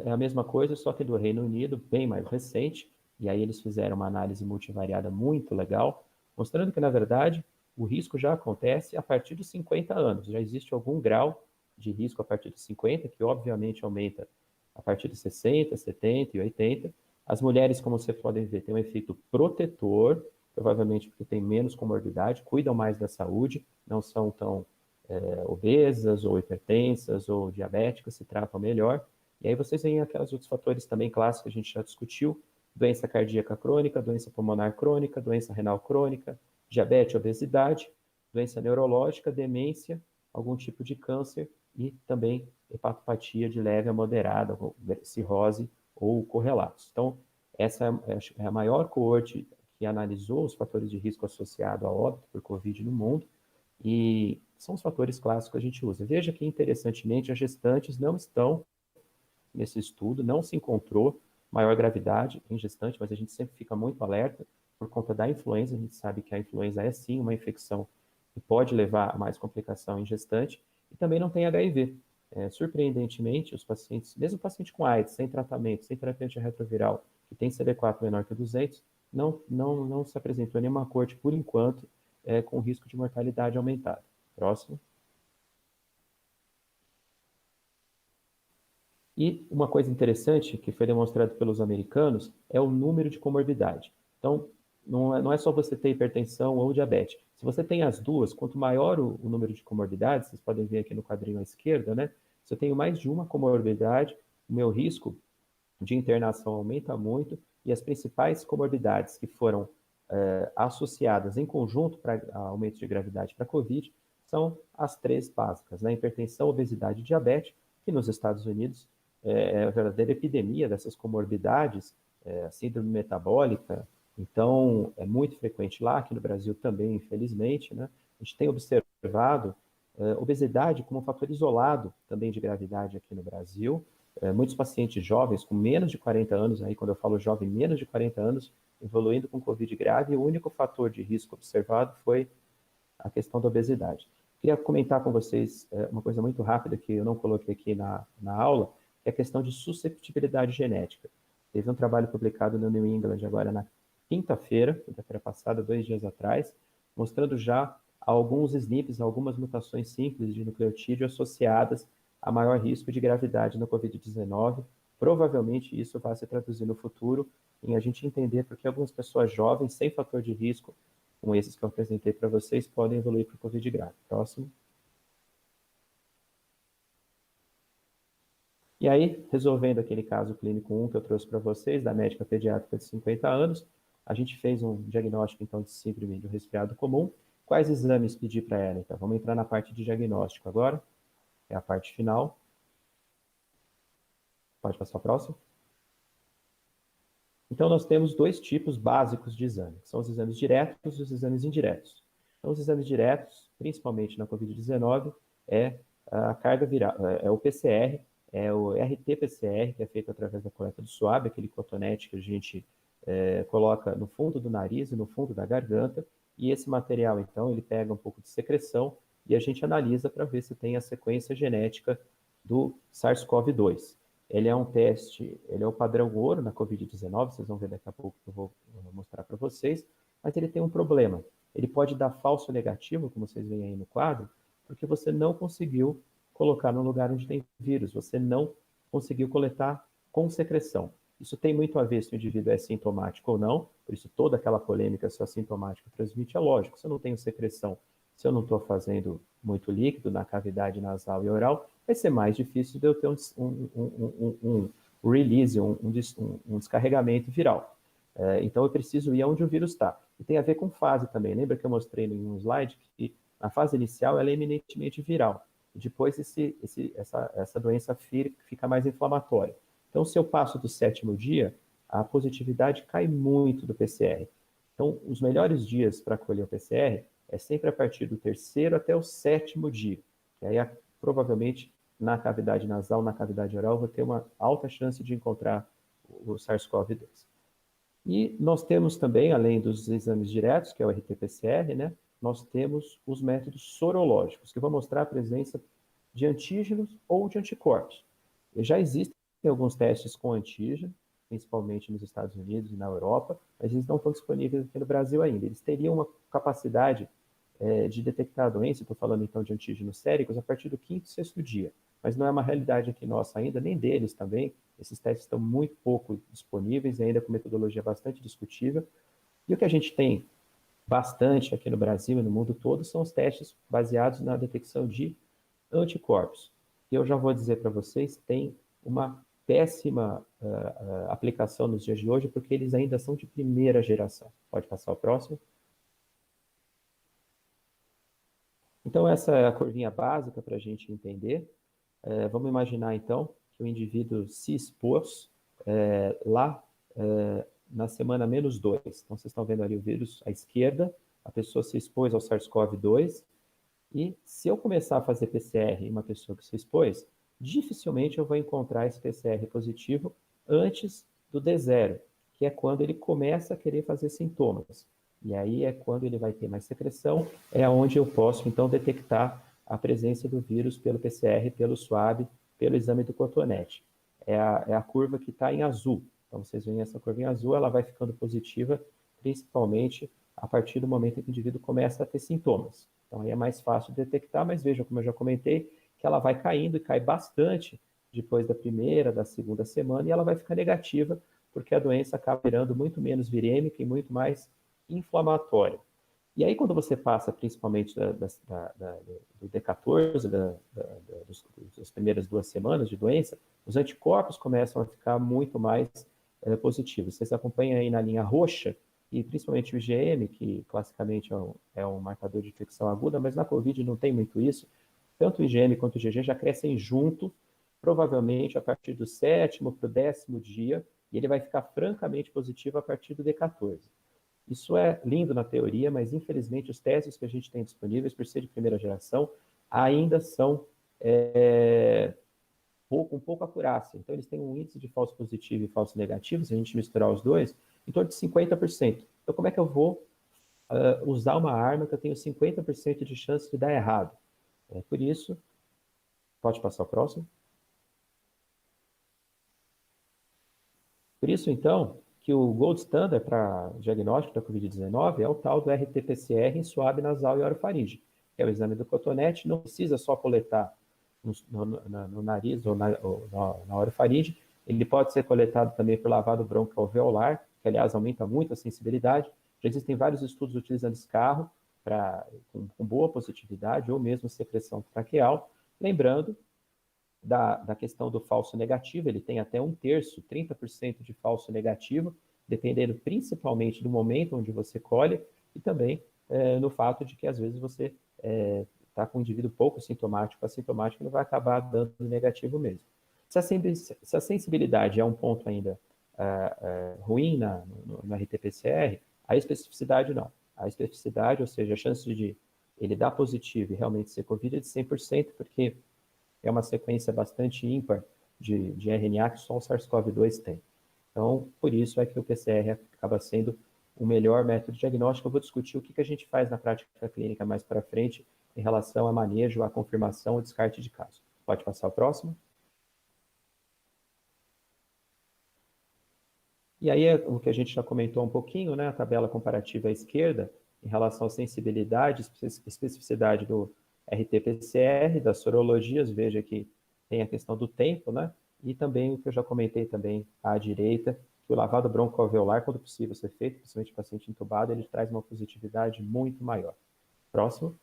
a mesma coisa, só que do Reino Unido, bem mais recente, e aí eles fizeram uma análise multivariada muito legal, mostrando que, na verdade, o risco já acontece a partir dos 50 anos. Já existe algum grau de risco a partir dos 50, que obviamente aumenta a partir de 60, 70 e 80. As mulheres, como vocês podem ver, têm um efeito protetor, provavelmente porque têm menos comorbidade, cuidam mais da saúde, não são tão obesas ou hipertensas ou diabéticas, se tratam melhor. E aí vocês veem aqueles outros fatores também clássicos que a gente já discutiu, doença cardíaca crônica, doença pulmonar crônica, doença renal crônica, diabetes, obesidade, doença neurológica, demência, algum tipo de câncer e também hepatopatia de leve a moderada, cirrose ou correlatos. Então, essa é a maior coorte que analisou os fatores de risco associado a óbito por Covid no mundo, e são os fatores clássicos que a gente usa. Veja que, interessantemente, as gestantes não estão nesse estudo, não se encontrou maior gravidade em gestante, mas a gente sempre fica muito alerta por conta da influenza. A gente sabe que a influenza é, sim, uma infecção que pode levar a mais complicação em gestante, e também não tem HIV. Surpreendentemente, os pacientes, mesmo o paciente com AIDS, sem tratamento, sem terapia antirretroviral, que tem CD4 menor que 200, não se apresentou nenhuma corte, por enquanto, com risco de mortalidade aumentado. Próximo. E uma coisa interessante que foi demonstrado pelos americanos é o número de comorbidade. Então, não é só você ter hipertensão ou diabetes. Se você tem as duas, quanto maior o número de comorbidades, vocês podem ver aqui no quadrinho à esquerda, né? Se eu tenho mais de uma comorbidade, o meu risco de internação aumenta muito, e as principais comorbidades que foram associadas em conjunto para aumento de gravidade para COVID são as três básicas, né? Hipertensão, obesidade e diabetes, que nos Estados Unidos é a verdadeira epidemia dessas comorbidades, a síndrome metabólica, então é muito frequente lá, aqui no Brasil também, infelizmente, né? A gente tem observado obesidade como um fator isolado também de gravidade aqui no Brasil. Muitos pacientes jovens com menos de 40 anos, aí quando eu falo jovem, menos de 40 anos, evoluindo com Covid grave, o único fator de risco observado foi a questão da obesidade. Queria comentar com vocês uma coisa muito rápida que eu não coloquei aqui na aula, que é a questão de susceptibilidade genética. Teve um trabalho publicado no New England agora na quinta-feira passada, 2 dias atrás, mostrando já alguns SNPs, algumas mutações simples de nucleotídeo associadas a maior risco de gravidade no Covid-19. Provavelmente isso vai se traduzir no futuro em a gente entender porque algumas pessoas jovens, sem fator de risco, como esses que eu apresentei para vocês, podem evoluir para o Covid grave. Próximo. E aí, resolvendo aquele caso clínico 1 que eu trouxe para vocês, da médica pediátrica de 50 anos, a gente fez um diagnóstico, então, de síndrome do resfriado comum. Quais exames pedir para ela? Então, vamos entrar na parte de diagnóstico agora, é a parte final. Pode passar a próxima. Então, nós temos 2 tipos básicos de exame, que são os exames diretos e os exames indiretos. Então, os exames diretos, principalmente na Covid-19, é a carga viral, é o PCR, é o RT-PCR, que é feito através da coleta do suave, aquele cotonete que a gente coloca no fundo do nariz e no fundo da garganta, e esse material, então, ele pega um pouco de secreção e a gente analisa para ver se tem a sequência genética do SARS-CoV-2. Ele é um teste, ele é o padrão ouro na Covid-19, vocês vão ver daqui a pouco que eu vou mostrar para vocês, mas ele tem um problema. Ele pode dar falso negativo, como vocês veem aí no quadro, porque você não conseguiu colocar no lugar onde tem vírus, você não conseguiu coletar com secreção. Isso tem muito a ver se o indivíduo é sintomático ou não, por isso toda aquela polêmica se o assintomático transmite, é lógico, se eu não tenho secreção, se eu não estou fazendo muito líquido na cavidade nasal e oral, vai ser mais difícil de eu ter um release, um descarregamento viral. Então, eu preciso ir aonde o vírus está. E tem a ver com fase também. Lembra que eu mostrei em um slide que a fase inicial ela é eminentemente viral. E depois essa doença fica mais inflamatória. Então, se eu passo do 7º dia, a positividade cai muito do PCR. Então, os melhores dias para colher o PCR é sempre a partir do 3º até o 7º dia. E aí, provavelmente, na cavidade nasal, na cavidade oral, vou ter uma alta chance de encontrar o SARS-CoV-2. E nós temos também, além dos exames diretos, que é o RT-PCR, né, nós temos os métodos sorológicos, que vão mostrar a presença de antígenos ou de anticorpos. E já existem alguns testes com antígeno, principalmente nos Estados Unidos e na Europa, mas eles não estão disponíveis aqui no Brasil ainda. Eles teriam uma capacidade de detectar a doença, estou falando então de antígenos séricos, a partir do 5º, 6º dia. Mas não é uma realidade aqui nossa ainda, nem deles também. Esses testes estão muito pouco disponíveis, ainda com metodologia bastante discutível. E o que a gente tem bastante aqui no Brasil e no mundo todo são os testes baseados na detecção de anticorpos. E eu já vou dizer para vocês, tem uma péssima aplicação nos dias de hoje, porque eles ainda são de primeira geração. Pode passar o próximo. Então, essa é a curvinha básica para a gente entender. Vamos imaginar, então, que o indivíduo se expôs lá na semana -2. Então, vocês estão vendo ali o vírus à esquerda, a pessoa se expôs ao SARS-CoV-2, e se eu começar a fazer PCR em uma pessoa que se expôs, dificilmente eu vou encontrar esse PCR positivo antes do D0, que é quando ele começa a querer fazer sintomas. E aí é quando ele vai ter mais secreção, é onde eu posso, então, detectar a presença do vírus pelo PCR, pelo SWAB, pelo exame do cotonete. É a curva que está em azul. Então, vocês veem essa curva em azul, ela vai ficando positiva, principalmente a partir do momento em que o indivíduo começa a ter sintomas. Então, aí é mais fácil de detectar, mas vejam, como eu já comentei, que ela vai caindo e cai bastante depois da primeira, da segunda semana, e ela vai ficar negativa, porque a doença acaba virando muito menos virêmica e muito mais inflamatória. E aí, quando você passa, principalmente do D14, das primeiras 2 semanas de doença, os anticorpos começam a ficar muito mais positivos. Vocês acompanham aí na linha roxa, e principalmente o IgM, que classicamente é um marcador de infecção aguda, mas na COVID não tem muito isso. Tanto o IgM quanto o IgG já crescem junto, provavelmente a partir do 7º para o 10º dia, e ele vai ficar francamente positivo a partir do D14. Isso é lindo na teoria, mas infelizmente os testes que a gente tem disponíveis, por ser de primeira geração, ainda são com pouca acurácia. Então, eles têm um índice de falso positivo e falso negativo, se a gente misturar os dois, em torno de 50%. Então, como é que eu vou usar uma arma que eu tenho 50% de chance de dar errado? Por isso, pode passar o próximo. Por isso, então, que o gold standard para diagnóstico da Covid-19 é o tal do RT-PCR em suave nasal e orofaringe, que é o exame do cotonete, não precisa só coletar no nariz ou na orofaringe, ele pode ser coletado também por lavado broncoalveolar, que aliás aumenta muito a sensibilidade. Já existem vários estudos utilizando esse carro com boa positividade ou mesmo secreção traqueal. Lembrando da questão do falso negativo, ele tem até 1/3, 30% de falso negativo, dependendo principalmente do momento onde você colhe e também no fato de que às vezes você está com um indivíduo pouco sintomático, assintomático, ele vai acabar dando negativo mesmo. Se a sensibilidade é um ponto ainda ruim no RT-PCR, a especificidade não. A especificidade, ou seja, a chance de ele dar positivo e realmente ser Covid é de 100%, porque é uma sequência bastante ímpar de RNA que só o SARS-CoV-2 tem. Então, por isso é que o PCR acaba sendo o melhor método de diagnóstico. Eu vou discutir o que a gente faz na prática clínica mais para frente em relação a manejo, a confirmação e descarte de caso. Pode passar o próximo. E aí é o que a gente já comentou um pouquinho, né? A tabela comparativa à esquerda, em relação à sensibilidade e especificidade do RT-PCR, das sorologias, veja que tem a questão do tempo, né? E também o que eu já comentei também à direita, que o lavado broncoalveolar, quando possível ser feito, principalmente paciente entubado, ele traz uma positividade muito maior. Próximo.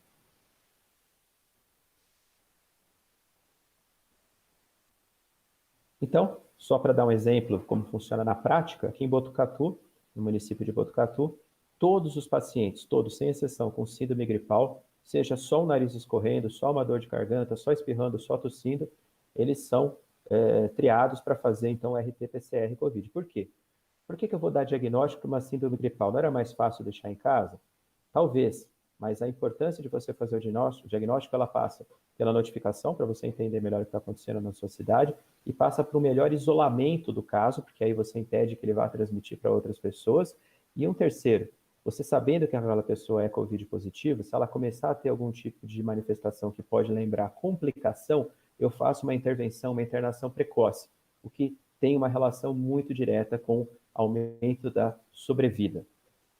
Então, só para dar um exemplo como funciona na prática, aqui em Botucatu, no município de Botucatu, todos os pacientes, todos sem exceção, com síndrome gripal, seja só o nariz escorrendo, só uma dor de garganta, só espirrando, só tossindo, eles são triados para fazer, então, RT-PCR COVID. Por quê? Por que eu vou dar diagnóstico para uma síndrome gripal? Não era mais fácil deixar em casa? Talvez, mas a importância de você fazer o diagnóstico, ela passa pela notificação, para você entender melhor o que está acontecendo na sua cidade, e passa para o melhor isolamento do caso, porque aí você impede que ele vá transmitir para outras pessoas. E um terceiro, você sabendo que aquela pessoa é Covid positiva, se ela começar a ter algum tipo de manifestação que pode lembrar complicação, eu faço uma intervenção, uma internação precoce, o que tem uma relação muito direta com aumento da sobrevida.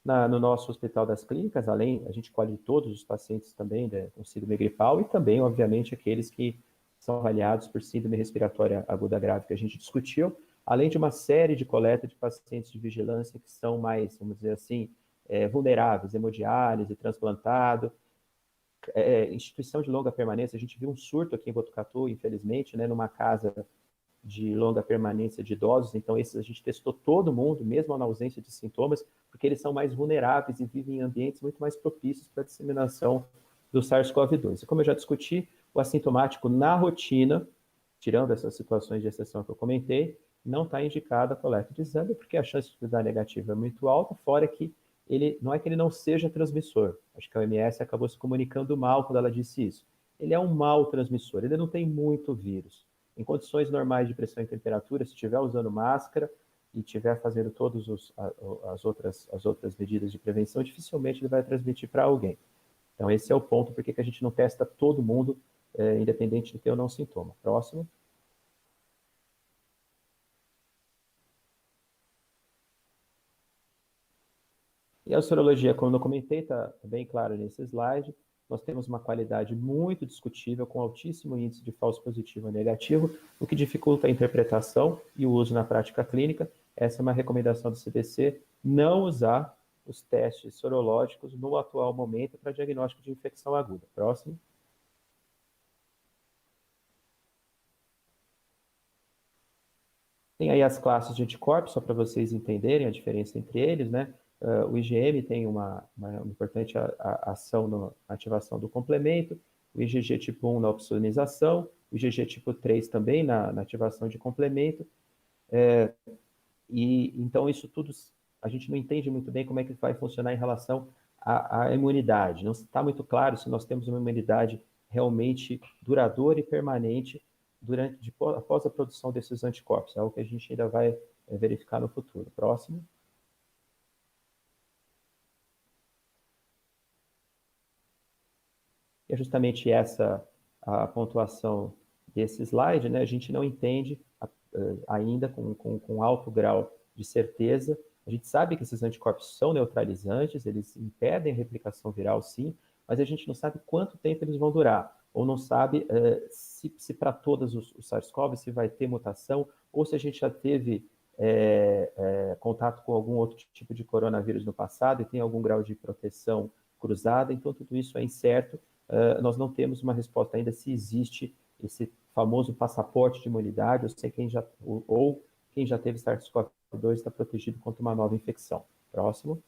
No nosso Hospital das Clínicas, além, a gente colhe todos os pacientes também com síndrome gripal e também, obviamente, aqueles que são avaliados por síndrome respiratória aguda grave que a gente discutiu, além de uma série de coleta de pacientes de vigilância que são mais, vamos dizer assim, vulneráveis, hemodiálise, transplantado, instituição de longa permanência. A gente viu um surto aqui em Botucatu, infelizmente, né, numa casa de longa permanência de idosos, então esses a gente testou todo mundo, mesmo na ausência de sintomas, porque eles são mais vulneráveis e vivem em ambientes muito mais propícios para a disseminação do SARS-CoV-2. E como eu já discuti, o assintomático na rotina, tirando essas situações de exceção que eu comentei, não está indicada a coleta de exame, porque a chance de dar negativo é muito alta, fora que não é que ele não seja transmissor. Acho que a OMS acabou se comunicando mal quando ela disse isso. Ele é um mau transmissor, ele não tem muito vírus. Em condições normais de pressão e temperatura, se estiver usando máscara e estiver fazendo todas as outras medidas de prevenção, dificilmente ele vai transmitir para alguém. Então, esse é o ponto porque que a gente não testa todo mundo, independente de ter ou não sintoma. Próximo. E a sorologia, como eu comentei, está bem claro nesse slide. Nós temos uma qualidade muito discutível, com altíssimo índice de falso positivo e negativo, o que dificulta a interpretação e o uso na prática clínica. Essa é uma recomendação do CDC, não usar os testes sorológicos no atual momento para diagnóstico de infecção aguda. Próximo. Tem aí as classes de anticorpos, só para vocês entenderem a diferença entre eles, né? O IgM tem uma importante ação na ativação do complemento, o IgG tipo 1 na opsonização, o IgG tipo 3 também na ativação de complemento. E então isso tudo a gente não entende muito bem como é que vai funcionar em relação à imunidade. Não está muito claro se nós temos uma imunidade realmente duradoura e permanente após a produção desses anticorpos. É algo que a gente ainda vai verificar no futuro. Próximo. E é justamente essa a pontuação desse slide, né? A gente não entende ainda com alto grau de certeza. A gente sabe que esses anticorpos são neutralizantes, eles impedem a replicação viral, sim, mas a gente não sabe quanto tempo eles vão durar, ou não sabe se para todos os SARS-CoV se vai ter mutação, ou se a gente já teve contato com algum outro tipo de coronavírus no passado e tem algum grau de proteção cruzada, então tudo isso é incerto. Nós não temos uma resposta ainda se existe esse famoso passaporte de imunidade, ou quem já teve SARS-CoV-2 está protegido contra uma nova infecção. Próximo.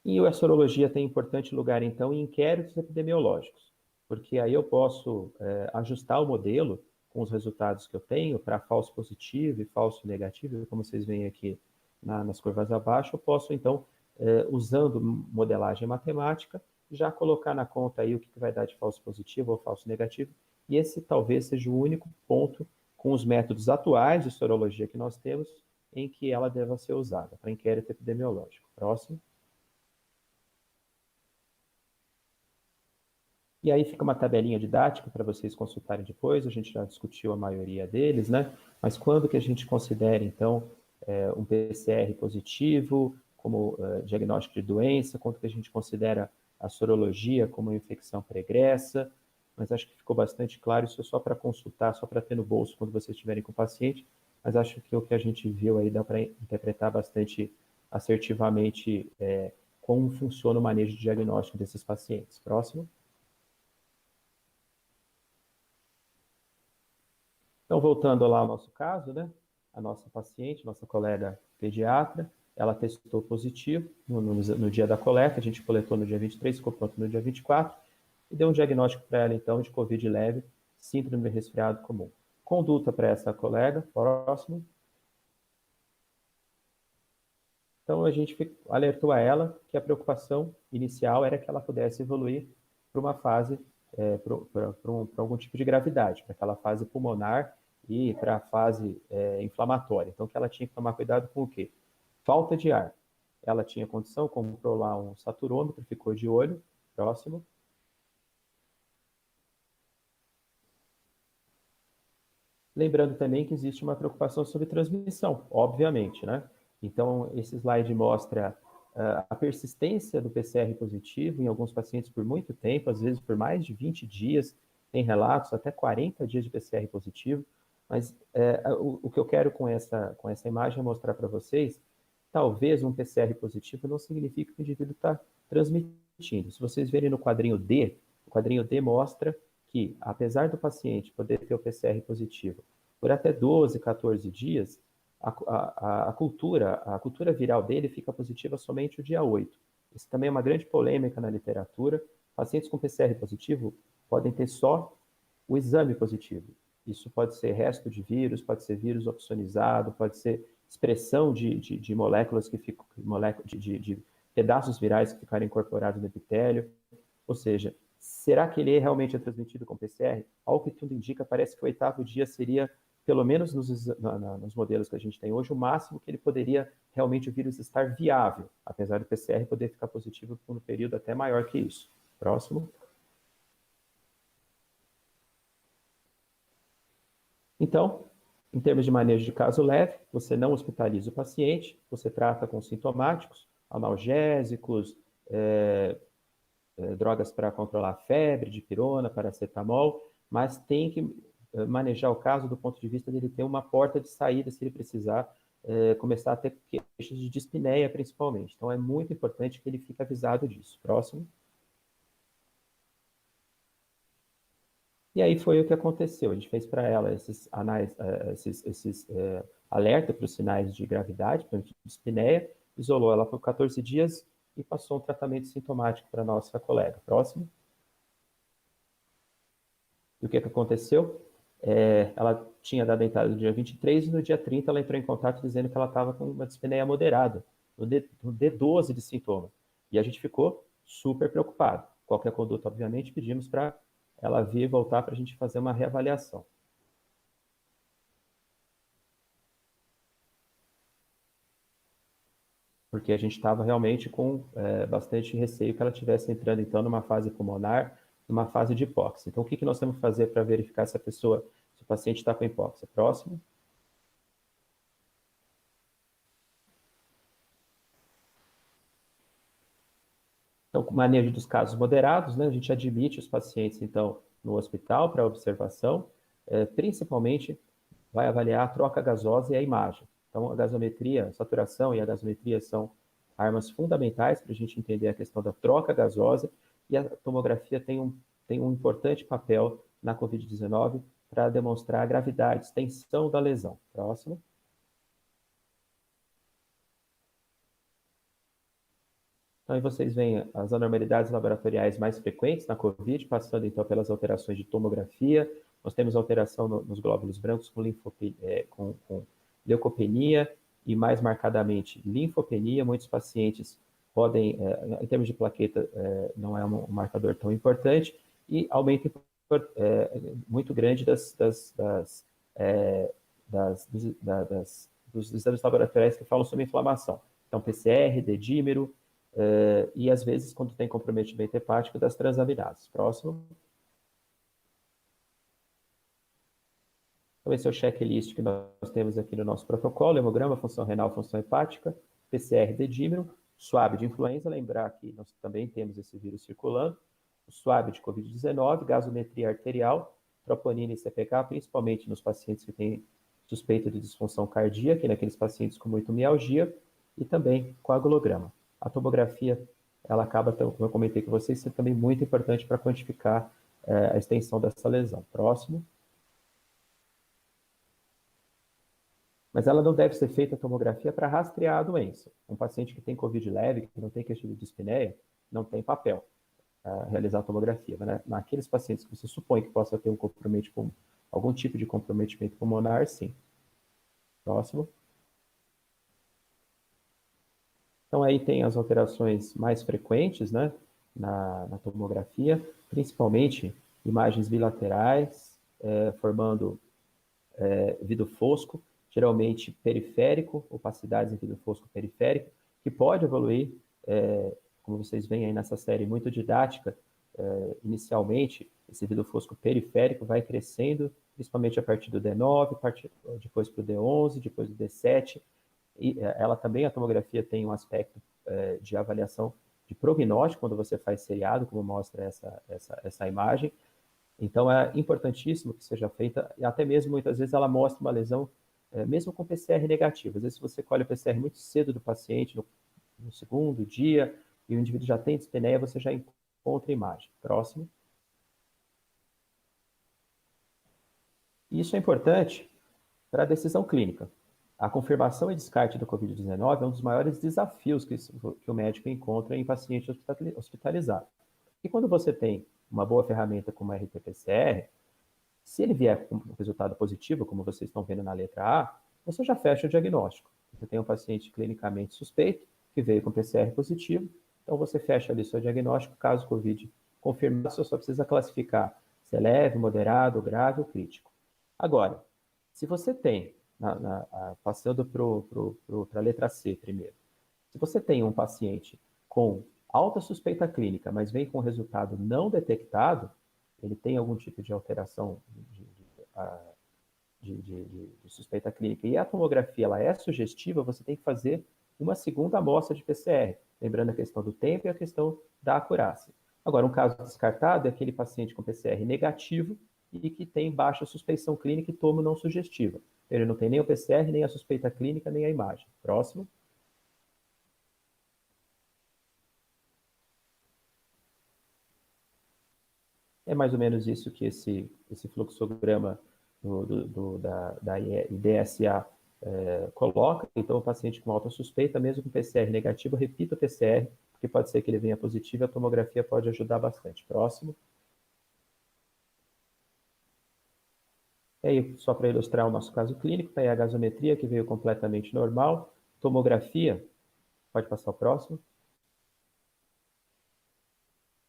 E a sorologia tem importante lugar, então, em inquéritos epidemiológicos, porque aí eu posso ajustar o modelo com os resultados que eu tenho para falso positivo e falso negativo, como vocês veem aqui nas curvas abaixo, eu posso, então, usando modelagem matemática, já colocar na conta aí o que vai dar de falso positivo ou falso negativo, e esse talvez seja o único ponto com os métodos atuais de sorologia que nós temos em que ela deva ser usada para inquérito epidemiológico. Próximo. E aí fica uma tabelinha didática para vocês consultarem depois, a gente já discutiu a maioria deles, né? Mas quando que a gente considera, então, um PCR positivo como diagnóstico de doença, quanto que a gente considera a sorologia como infecção pregressa, mas acho que ficou bastante claro, isso é só para consultar, só para ter no bolso quando vocês estiverem com o paciente, mas acho que o que a gente viu aí dá para interpretar bastante assertivamente como funciona o manejo de diagnóstico desses pacientes. Próximo. Então, voltando lá ao nosso caso, né? A nossa paciente, nossa colega pediatra, ela testou positivo no dia da coleta, a gente coletou no dia 23, ficou pronto no dia 24, e deu um diagnóstico para ela, então, de COVID leve, síndrome de resfriado comum. Conduta para essa colega, próximo. Então, a gente alertou a ela que a preocupação inicial era que ela pudesse evoluir para uma fase, para algum tipo de gravidade, para aquela fase pulmonar e para a fase inflamatória. Então, que ela tinha que tomar cuidado com o quê? Falta de ar. Ela tinha condição, comprou lá um saturômetro, ficou de olho. Próximo. Lembrando também que existe uma preocupação sobre transmissão, obviamente, né? Então, esse slide mostra a persistência do PCR positivo em alguns pacientes por muito tempo, às vezes por mais de 20 dias, tem relatos até 40 dias de PCR positivo, mas o que eu quero com essa imagem é mostrar para vocês, talvez um PCR positivo não signifique que o indivíduo está transmitindo. Se vocês verem no quadrinho D, o quadrinho D mostra que, apesar do paciente poder ter o PCR positivo por até 12, 14 dias, a cultura viral dele fica positiva somente o dia 8. Isso também é uma grande polêmica na literatura. Pacientes com PCR positivo podem ter só o exame positivo. Isso pode ser resto de vírus, pode ser vírus opsonizado, pode ser expressão de moléculas que ficam, de pedaços virais que ficaram incorporados no epitélio. Ou seja, será que ele realmente é transmitido com PCR? Ao que tudo indica, parece que o 8º dia seria, pelo menos nos modelos que a gente tem hoje, o máximo que ele poderia realmente o vírus estar viável, apesar do PCR poder ficar positivo por um período até maior que isso. Próximo. Então, em termos de manejo de caso leve, você não hospitaliza o paciente, você trata com sintomáticos, analgésicos, drogas para controlar a febre, dipirona, paracetamol, mas tem que manejar o caso do ponto de vista dele ter uma porta de saída se ele precisar começar a ter queixas de dispneia, principalmente. Então, é muito importante que ele fique avisado disso. Próximo. E aí foi o que aconteceu. A gente fez para ela esses alerta para os sinais de gravidade, para a dispneia, isolou ela por 14 dias e passou um tratamento sintomático para a nossa colega. Próximo. E o que aconteceu? ela tinha dado a entrada no dia 23 e no dia 30 ela entrou em contato dizendo que ela estava com uma dispneia moderada, no D12 de sintoma. E a gente ficou super preocupado. Qualquer conduta, obviamente, pedimos para ela vir e voltar para a gente fazer uma reavaliação. Porque a gente estava realmente com bastante receio que ela estivesse entrando, então, numa fase pulmonar, numa fase de hipóxia. Então, o que nós temos que fazer para verificar se se o paciente está com hipóxia? Próximo. Então, com manejo dos casos moderados, né, a gente admite os pacientes, então, no hospital para observação, principalmente vai avaliar a troca gasosa e a imagem. Então, a gasometria, a saturação e a gasometria são armas fundamentais para a gente entender a questão da troca gasosa, e a tomografia tem um importante papel na COVID-19 para demonstrar a gravidade, extensão da lesão. Próximo. Então, aí vocês veem as anormalidades laboratoriais mais frequentes na COVID, passando então pelas alterações de tomografia. Nós temos alteração nos glóbulos brancos com leucopenia e, mais marcadamente, linfopenia. Muitos pacientes podem, em termos de plaqueta, não é um marcador tão importante, e aumento muito grande dos exames laboratoriais que falam sobre inflamação. Então, PCR, dedímero, e às vezes, quando tem comprometimento hepático, das transaminases. Próximo. Então, esse é o checklist que nós temos aqui no nosso protocolo: hemograma, função renal, função hepática, PCR, dedímero, swab de influenza, lembrar que nós também temos esse vírus circulando, o swab de COVID-19, gasometria arterial, troponina e CPK, principalmente nos pacientes que têm suspeita de disfunção cardíaca e naqueles pacientes com muito mialgia, e também coagulograma. A tomografia, ela acaba, como eu comentei com vocês, sendo também muito importante para quantificar a extensão dessa lesão. Próximo. Mas ela não deve ser feita a tomografia para rastrear a doença. Um paciente que tem COVID leve, que não tem queixa de dispneia, não tem papel para realizar a tomografia. Mas, né, naqueles pacientes que você supõe que possa ter algum tipo de comprometimento pulmonar, sim. Próximo. Então, aí tem as alterações mais frequentes, né, na tomografia, principalmente imagens bilaterais, formando vidro fosco, geralmente periférico, opacidades em vidro fosco periférico, que pode evoluir, como vocês veem aí nessa série muito didática, inicialmente, esse vidro fosco periférico vai crescendo, principalmente a partir do D9, depois para o D11, depois do D7, e ela também, a tomografia, tem um aspecto de avaliação de prognóstico, quando você faz seriado, como mostra essa imagem. Então, é importantíssimo que seja feita, e até mesmo, muitas vezes, ela mostra uma lesão, mesmo com PCR negativo. Às vezes, se você colhe o PCR muito cedo do paciente, no segundo dia, e o indivíduo já tem dispneia, você já encontra a imagem. Próximo. E isso é importante para a decisão clínica. A confirmação e descarte do COVID-19 é um dos maiores desafios que o médico encontra em paciente hospitalizado. E quando você tem uma boa ferramenta como a RT-PCR, se ele vier com um resultado positivo, como vocês estão vendo na letra A, você já fecha o diagnóstico. Você tem um paciente clinicamente suspeito, que veio com PCR positivo, então você fecha ali seu diagnóstico, caso COVID confirmado, você só precisa classificar se é leve, moderado, grave ou crítico. Agora, se você tem, passando para a letra C primeiro, se você tem um paciente com alta suspeita clínica, mas vem com resultado não detectado, ele tem algum tipo de alteração de suspeita clínica, e a tomografia ela é sugestiva, você tem que fazer uma segunda amostra de PCR, lembrando a questão do tempo e a questão da acurácia. Agora, um caso descartado é aquele paciente com PCR negativo e que tem baixa suspeição clínica e tomo não sugestiva. Ele não tem nem o PCR, nem a suspeita clínica, nem a imagem. Próximo. É mais ou menos isso que esse fluxograma da IDSA coloca. Então, o paciente com alta suspeita, mesmo com PCR negativo, repita o PCR, porque pode ser que ele venha positivo e a tomografia pode ajudar bastante. Próximo. E aí, só para ilustrar o nosso caso clínico, tá aí a gasometria, que veio completamente normal. Tomografia, pode passar o próximo.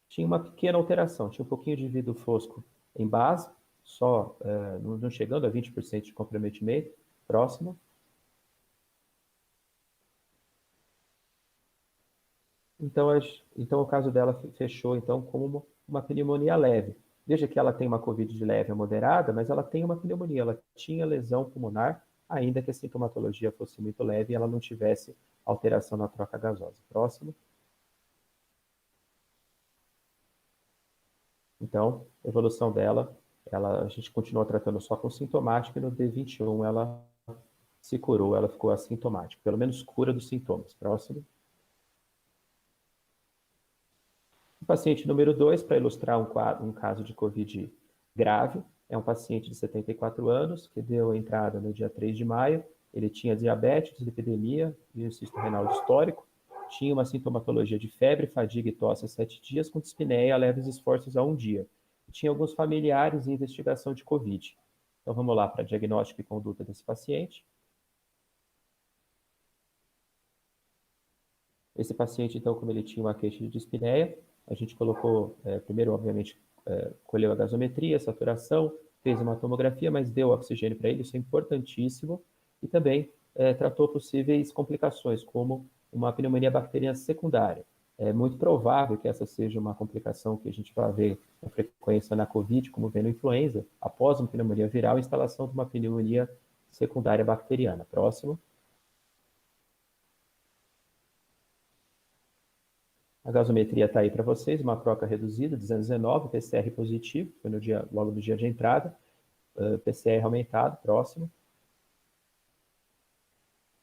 Tinha uma pequena alteração, tinha um pouquinho de vidro fosco em base, só não chegando a 20% de comprometimento. Próximo. Então, o caso dela fechou então como uma pneumonia leve. Veja que ela tem uma COVID de leve a moderada, mas ela tem uma pneumonia, ela tinha lesão pulmonar, ainda que a sintomatologia fosse muito leve e ela não tivesse alteração na troca gasosa. Próximo. Então, a evolução dela, a gente continuou tratando só com sintomática e no D21 ela se curou, ela ficou assintomática, pelo menos cura dos sintomas. Próximo. O paciente número 2, para ilustrar um caso de COVID grave, é um paciente de 74 anos, que deu entrada no dia 3 de maio. Ele tinha diabetes, dislipidemia e um cisto renal histórico. Tinha uma sintomatologia de febre, fadiga e tosse a 7 dias, com dispneia, leves esforços a 1 dia. Tinha alguns familiares em investigação de COVID. Então, vamos lá para diagnóstico e conduta desse paciente. Esse paciente, então, como ele tinha uma queixa de dispneia, a gente colocou, primeiro, obviamente, colheu a gasometria, a saturação, fez uma tomografia, mas deu oxigênio para ele, isso é importantíssimo, e também tratou possíveis complicações, como uma pneumonia bacteriana secundária. É muito provável que essa seja uma complicação que a gente vai ver com frequência na COVID, como vê no influenza, após uma pneumonia viral, instalação de uma pneumonia secundária bacteriana. Próximo. A gasometria está aí para vocês, uma troca reduzida, 219, PCR positivo, foi logo no dia de entrada, PCR aumentado, próximo.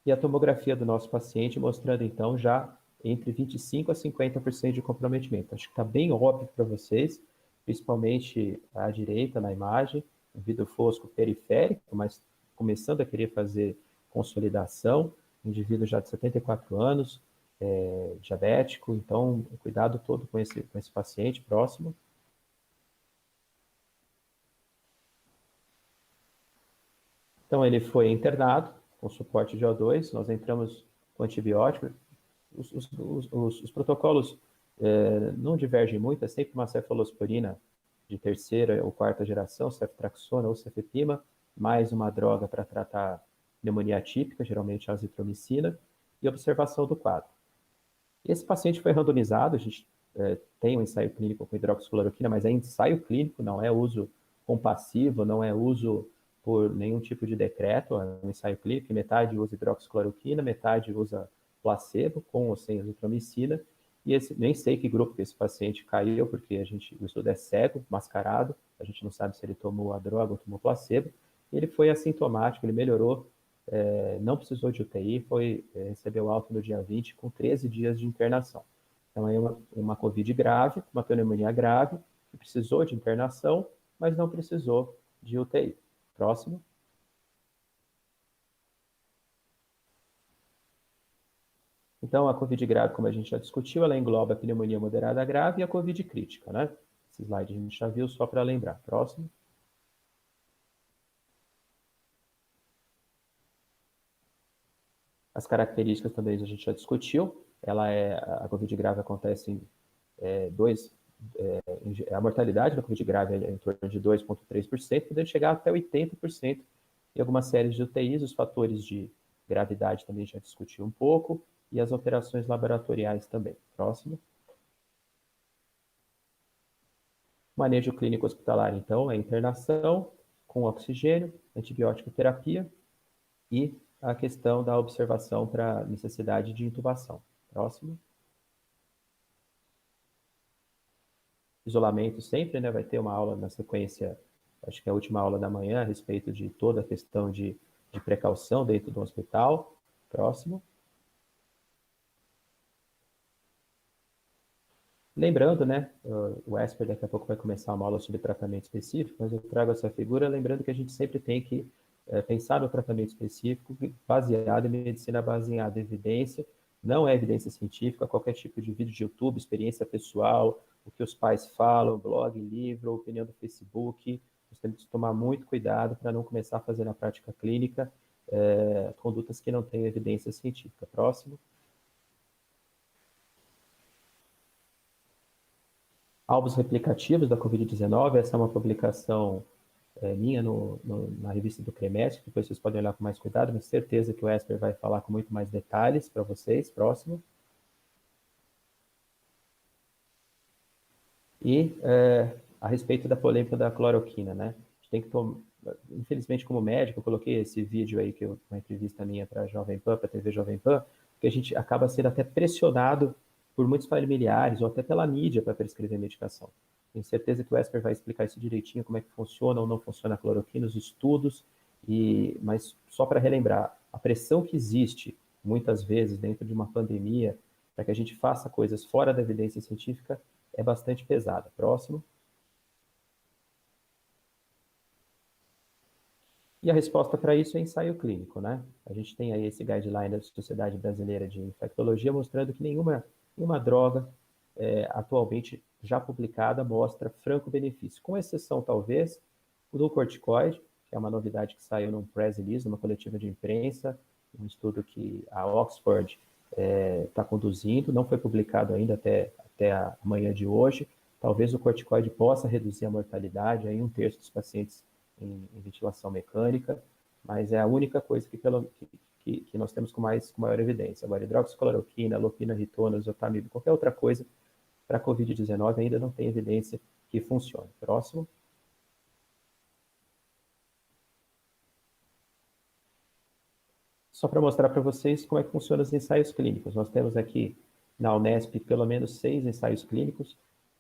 E a tomografia do nosso paciente mostrando, então, já entre 25% a 50% de comprometimento. Acho que está bem óbvio para vocês, principalmente à direita na imagem, um vidro fosco periférico, mas começando a querer fazer consolidação, indivíduo já de 74 anos, diabético, então cuidado todo com esse paciente. Próximo. Então ele foi internado com suporte de O2, nós entramos com antibiótico. Os protocolos não divergem muito, é sempre uma cefalosporina de terceira ou quarta geração, ceftraxona ou cefepima, mais uma droga para tratar pneumonia atípica, geralmente a azitromicina, e observação do quadro. Esse paciente foi randomizado, a gente tem um ensaio clínico com hidroxicloroquina, mas é ensaio clínico, não é uso compassivo, não é uso por nenhum tipo de decreto, é um ensaio clínico, metade usa hidroxicloroquina, metade usa placebo, com ou sem azitromicina, e nem sei que grupo que esse paciente caiu, porque o estudo é cego, mascarado, a gente não sabe se ele tomou a droga ou tomou placebo, ele foi assintomático, ele melhorou, não precisou de UTI, recebeu alta no dia 20, com 13 dias de internação. Então, é uma COVID grave, uma pneumonia grave, que precisou de internação, mas não precisou de UTI. Próximo. Então, a COVID grave, como a gente já discutiu, ela engloba a pneumonia moderada grave e a COVID crítica, né? Esse slide a gente já viu, só para lembrar. Próximo. As características também a gente já discutiu. A COVID grave acontece em a mortalidade da COVID grave é em torno de 2,3%, podendo chegar até 80% em algumas séries de UTIs. Os fatores de gravidade também já discutiu um pouco, e as alterações laboratoriais também. Próximo. Manejo clínico hospitalar, então, é internação com oxigênio, antibiótico terapia e a questão da observação para necessidade de intubação. Próximo. Isolamento sempre, né? Vai ter uma aula na sequência, acho que é a última aula da manhã, a respeito de toda a questão de precaução dentro do hospital. Próximo. Lembrando, né, o Esper daqui a pouco vai começar uma aula sobre tratamento específico, mas eu trago essa figura lembrando que a gente sempre tem que pensar no tratamento específico baseado em medicina, baseada em evidência, não é evidência científica, qualquer tipo de vídeo de YouTube, experiência pessoal, o que os pais falam, blog, livro, opinião do Facebook, nós temos que tomar tomar muito cuidado para não começar a fazer na prática clínica condutas que não têm evidência científica. Próximo. Alvos replicativos da Covid-19, essa é uma publicação minha na revista do CREMESC, depois vocês podem olhar com mais cuidado, mas certeza que o Esper vai falar com muito mais detalhes para vocês. Próximo. E a respeito da polêmica da cloroquina, né? A gente tem que tomar, infelizmente, como médico, eu coloquei esse vídeo aí, uma entrevista minha para a Jovem Pan, para a TV Jovem Pan, que a gente acaba sendo até pressionado por muitos familiares ou até pela mídia para prescrever medicação. Tenho certeza que o Esper vai explicar isso direitinho, como é que funciona ou não funciona a cloroquina, os estudos, mas só para relembrar, a pressão que existe, muitas vezes, dentro de uma pandemia, para que a gente faça coisas fora da evidência científica, é bastante pesada. Próximo. E a resposta para isso é ensaio clínico, né? A gente tem aí esse guideline da Sociedade Brasileira de Infectologia mostrando que nenhuma droga atualmente já publicada mostra franco benefício, com exceção, talvez, do corticoide, que é uma novidade que saiu num press release, numa coletiva de imprensa, um estudo que a Oxford está conduzindo, não foi publicado ainda até a manhã de hoje. Talvez o corticoide possa reduzir a mortalidade em 1/3 dos pacientes em ventilação mecânica, mas é a única coisa que nós temos com maior evidência. Agora, hidroxicloroquina, lopinavir, oseltamivir, qualquer outra coisa para a Covid-19 ainda não tem evidência que funcione. Próximo. Só para mostrar para vocês como é que funcionam os ensaios clínicos. Nós temos aqui na Unesp pelo menos 6 ensaios clínicos,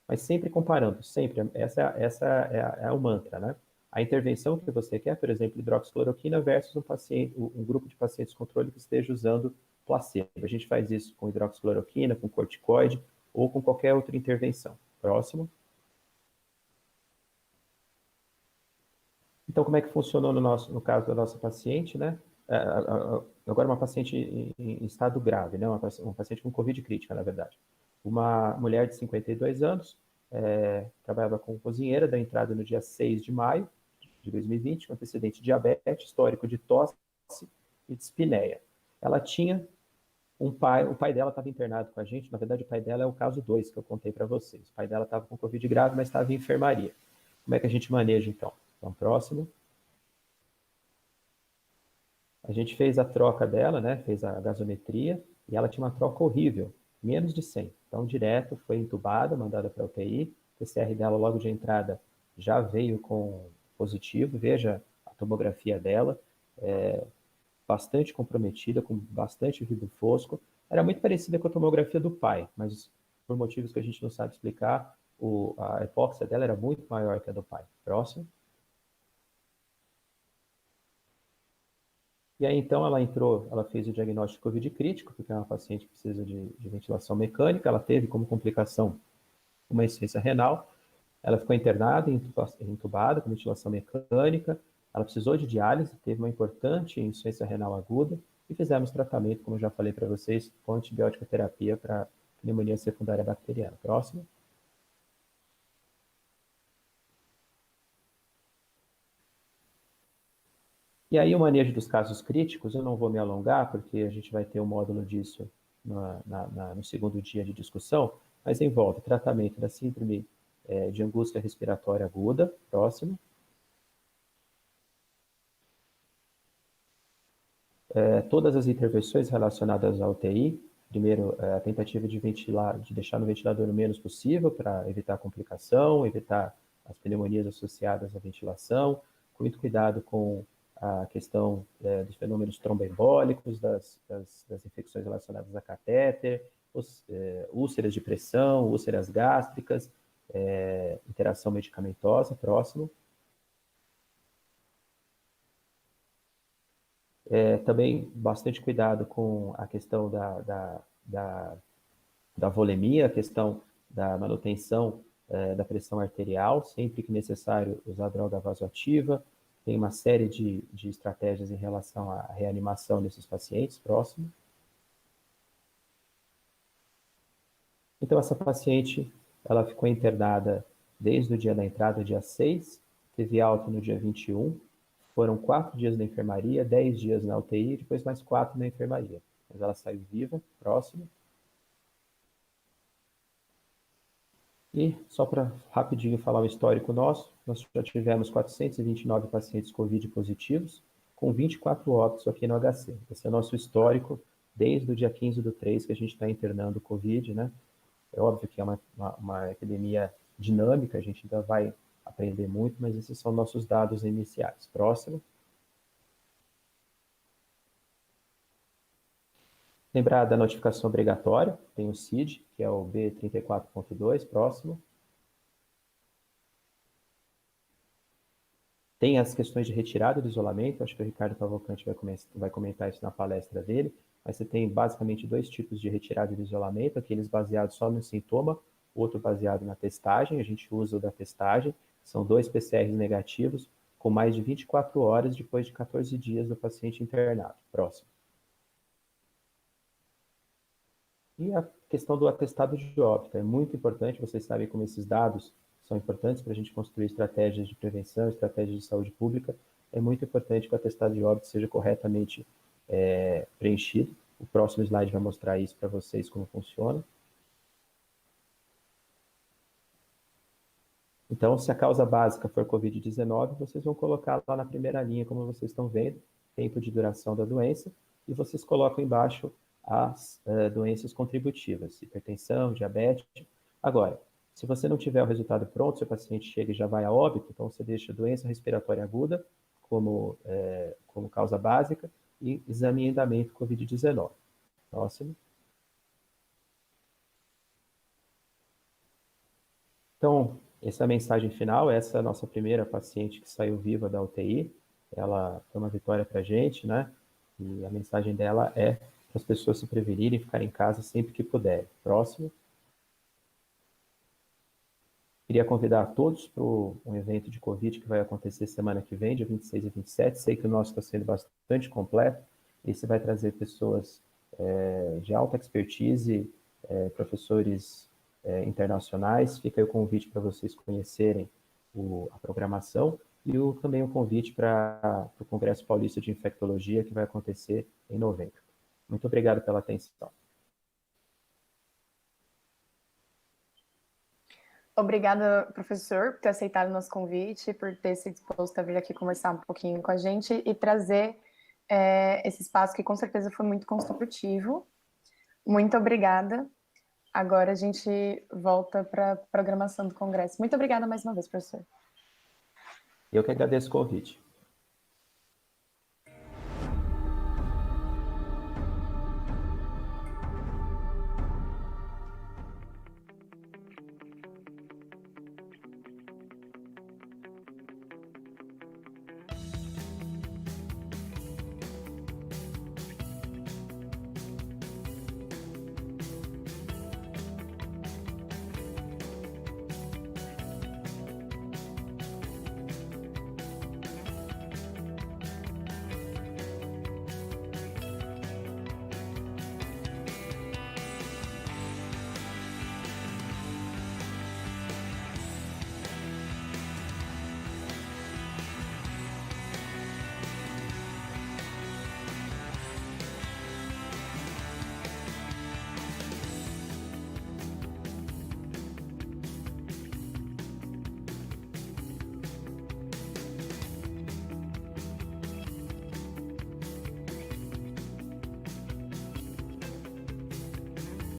mas sempre comparando, sempre. Essa é o mantra, né? A intervenção que você quer, por exemplo, hidroxicloroquina versus um grupo de pacientes controle que esteja usando placebo. A gente faz isso com hidroxicloroquina, com corticoide ou com qualquer outra intervenção. Próximo. Então, como é que funcionou no caso da nossa paciente, né? Agora, uma paciente em estado grave, né? Uma paciente com Covid crítica, na verdade. Uma mulher de 52 anos, trabalhava como cozinheira, deu entrada no dia 6 de maio de 2020, com antecedente de diabetes, histórico de tosse e dispneia. Ela tinha o pai dela estava internado com a gente, na verdade o pai dela é o caso 2 que eu contei para vocês. O pai dela estava com Covid grave, mas estava em enfermaria. Como é que a gente maneja, então? Então, próximo. A gente fez a troca dela, né? Fez a gasometria, e ela tinha uma troca horrível, menos de 100. Então, direto, foi entubada, mandada para a UTI. O PCR dela, logo de entrada, já veio com positivo. Veja a tomografia dela, bastante comprometida, com bastante vidro fosco. Era muito parecida com a tomografia do pai, mas por motivos que a gente não sabe explicar, a hipóxia dela era muito maior que a do pai. Próximo. E aí, então, ela fez o diagnóstico de Covid crítico, porque é uma paciente que precisa de ventilação mecânica. Ela teve como complicação uma insuficiência renal. Ela ficou internada, entubada com ventilação mecânica. Ela precisou de diálise, teve uma importante insuficiência renal aguda. E fizemos tratamento, como eu já falei para vocês, com antibiótico terapia para pneumonia secundária bacteriana. Próximo. E aí o manejo dos casos críticos, eu não vou me alongar, porque a gente vai ter um módulo disso no segundo dia de discussão, mas envolve tratamento da síndrome de angústia respiratória aguda. Próximo. Todas as intervenções relacionadas à UTI. Primeiro, a tentativa de deixar no ventilador o menos possível para evitar complicação, evitar as pneumonias associadas à ventilação, com muito cuidado com a questão dos fenômenos tromboembólicos, das infecções relacionadas a catéter, úlceras de pressão, úlceras gástricas, interação medicamentosa. Próximo. Também bastante cuidado com a questão da volemia, a questão da manutenção da pressão arterial, sempre que necessário usar droga vasoativa. Tem uma série de estratégias em relação à reanimação desses pacientes. Próximo. Então, essa paciente, ela ficou internada desde o dia da entrada, dia 6, teve alta no dia 21, foram 4 dias na enfermaria, 10 dias na UTI, depois mais 4 na enfermaria. Mas ela saiu viva. Próximo. E só para rapidinho falar o histórico nosso, nós já tivemos 429 pacientes COVID positivos, com 24 óbitos aqui no HC. Esse é o nosso histórico desde o dia 15/3 que a gente está internando o COVID, né? É óbvio que é uma epidemia dinâmica, a gente ainda vai aprender muito, mas esses são nossos dados iniciais. Próximo. Lembrar da notificação obrigatória, tem o CID, que é o B34.2, próximo. Tem as questões de retirada do isolamento, acho que o Ricardo Cavalcante vai comentar isso na palestra dele, mas você tem basicamente 2 tipos de retirada do isolamento, aqueles baseados só no sintoma, outro baseado na testagem, a gente usa o da testagem, são 2 PCRs negativos, com mais de 24 horas depois de 14 dias do paciente internado. Próximo. E a questão do atestado de óbito é muito importante, vocês sabem como esses dados são importantes para a gente construir estratégias de prevenção, estratégias de saúde pública. É muito importante que o atestado de óbito seja corretamente preenchido. O próximo slide vai mostrar isso para vocês, como funciona. Então, se a causa básica for Covid-19, vocês vão colocar lá na primeira linha, como vocês estão vendo, tempo de duração da doença, e vocês colocam embaixo as doenças contributivas, hipertensão, diabetes. Agora, se você não tiver o resultado pronto, seu paciente chega e já vai a óbito, então você deixa doença respiratória aguda como causa básica e exame em andamento Covid-19. Próximo. Então, essa é a mensagem final, essa é a nossa primeira paciente que saiu viva da UTI, ela foi uma vitória para a gente, né? E a mensagem dela é para as pessoas se prevenirem e ficarem em casa sempre que puderem. Próximo. Queria convidar a todos para um evento de Covid que vai acontecer semana que vem, dia 26 e 27. Sei que o nosso está sendo bastante completo. Esse vai trazer pessoas de alta expertise, professores internacionais. Fica aí o convite para vocês conhecerem a programação e também o convite para o Congresso Paulista de Infectologia, que vai acontecer em novembro. Muito obrigado pela atenção. Obrigada, professor, por ter aceitado o nosso convite, por ter se disposto a vir aqui conversar um pouquinho com a gente e trazer esse espaço que com certeza foi muito construtivo. Muito obrigada. Agora a gente volta para a programação do congresso. Muito obrigada mais uma vez, professor. Eu que agradeço o convite.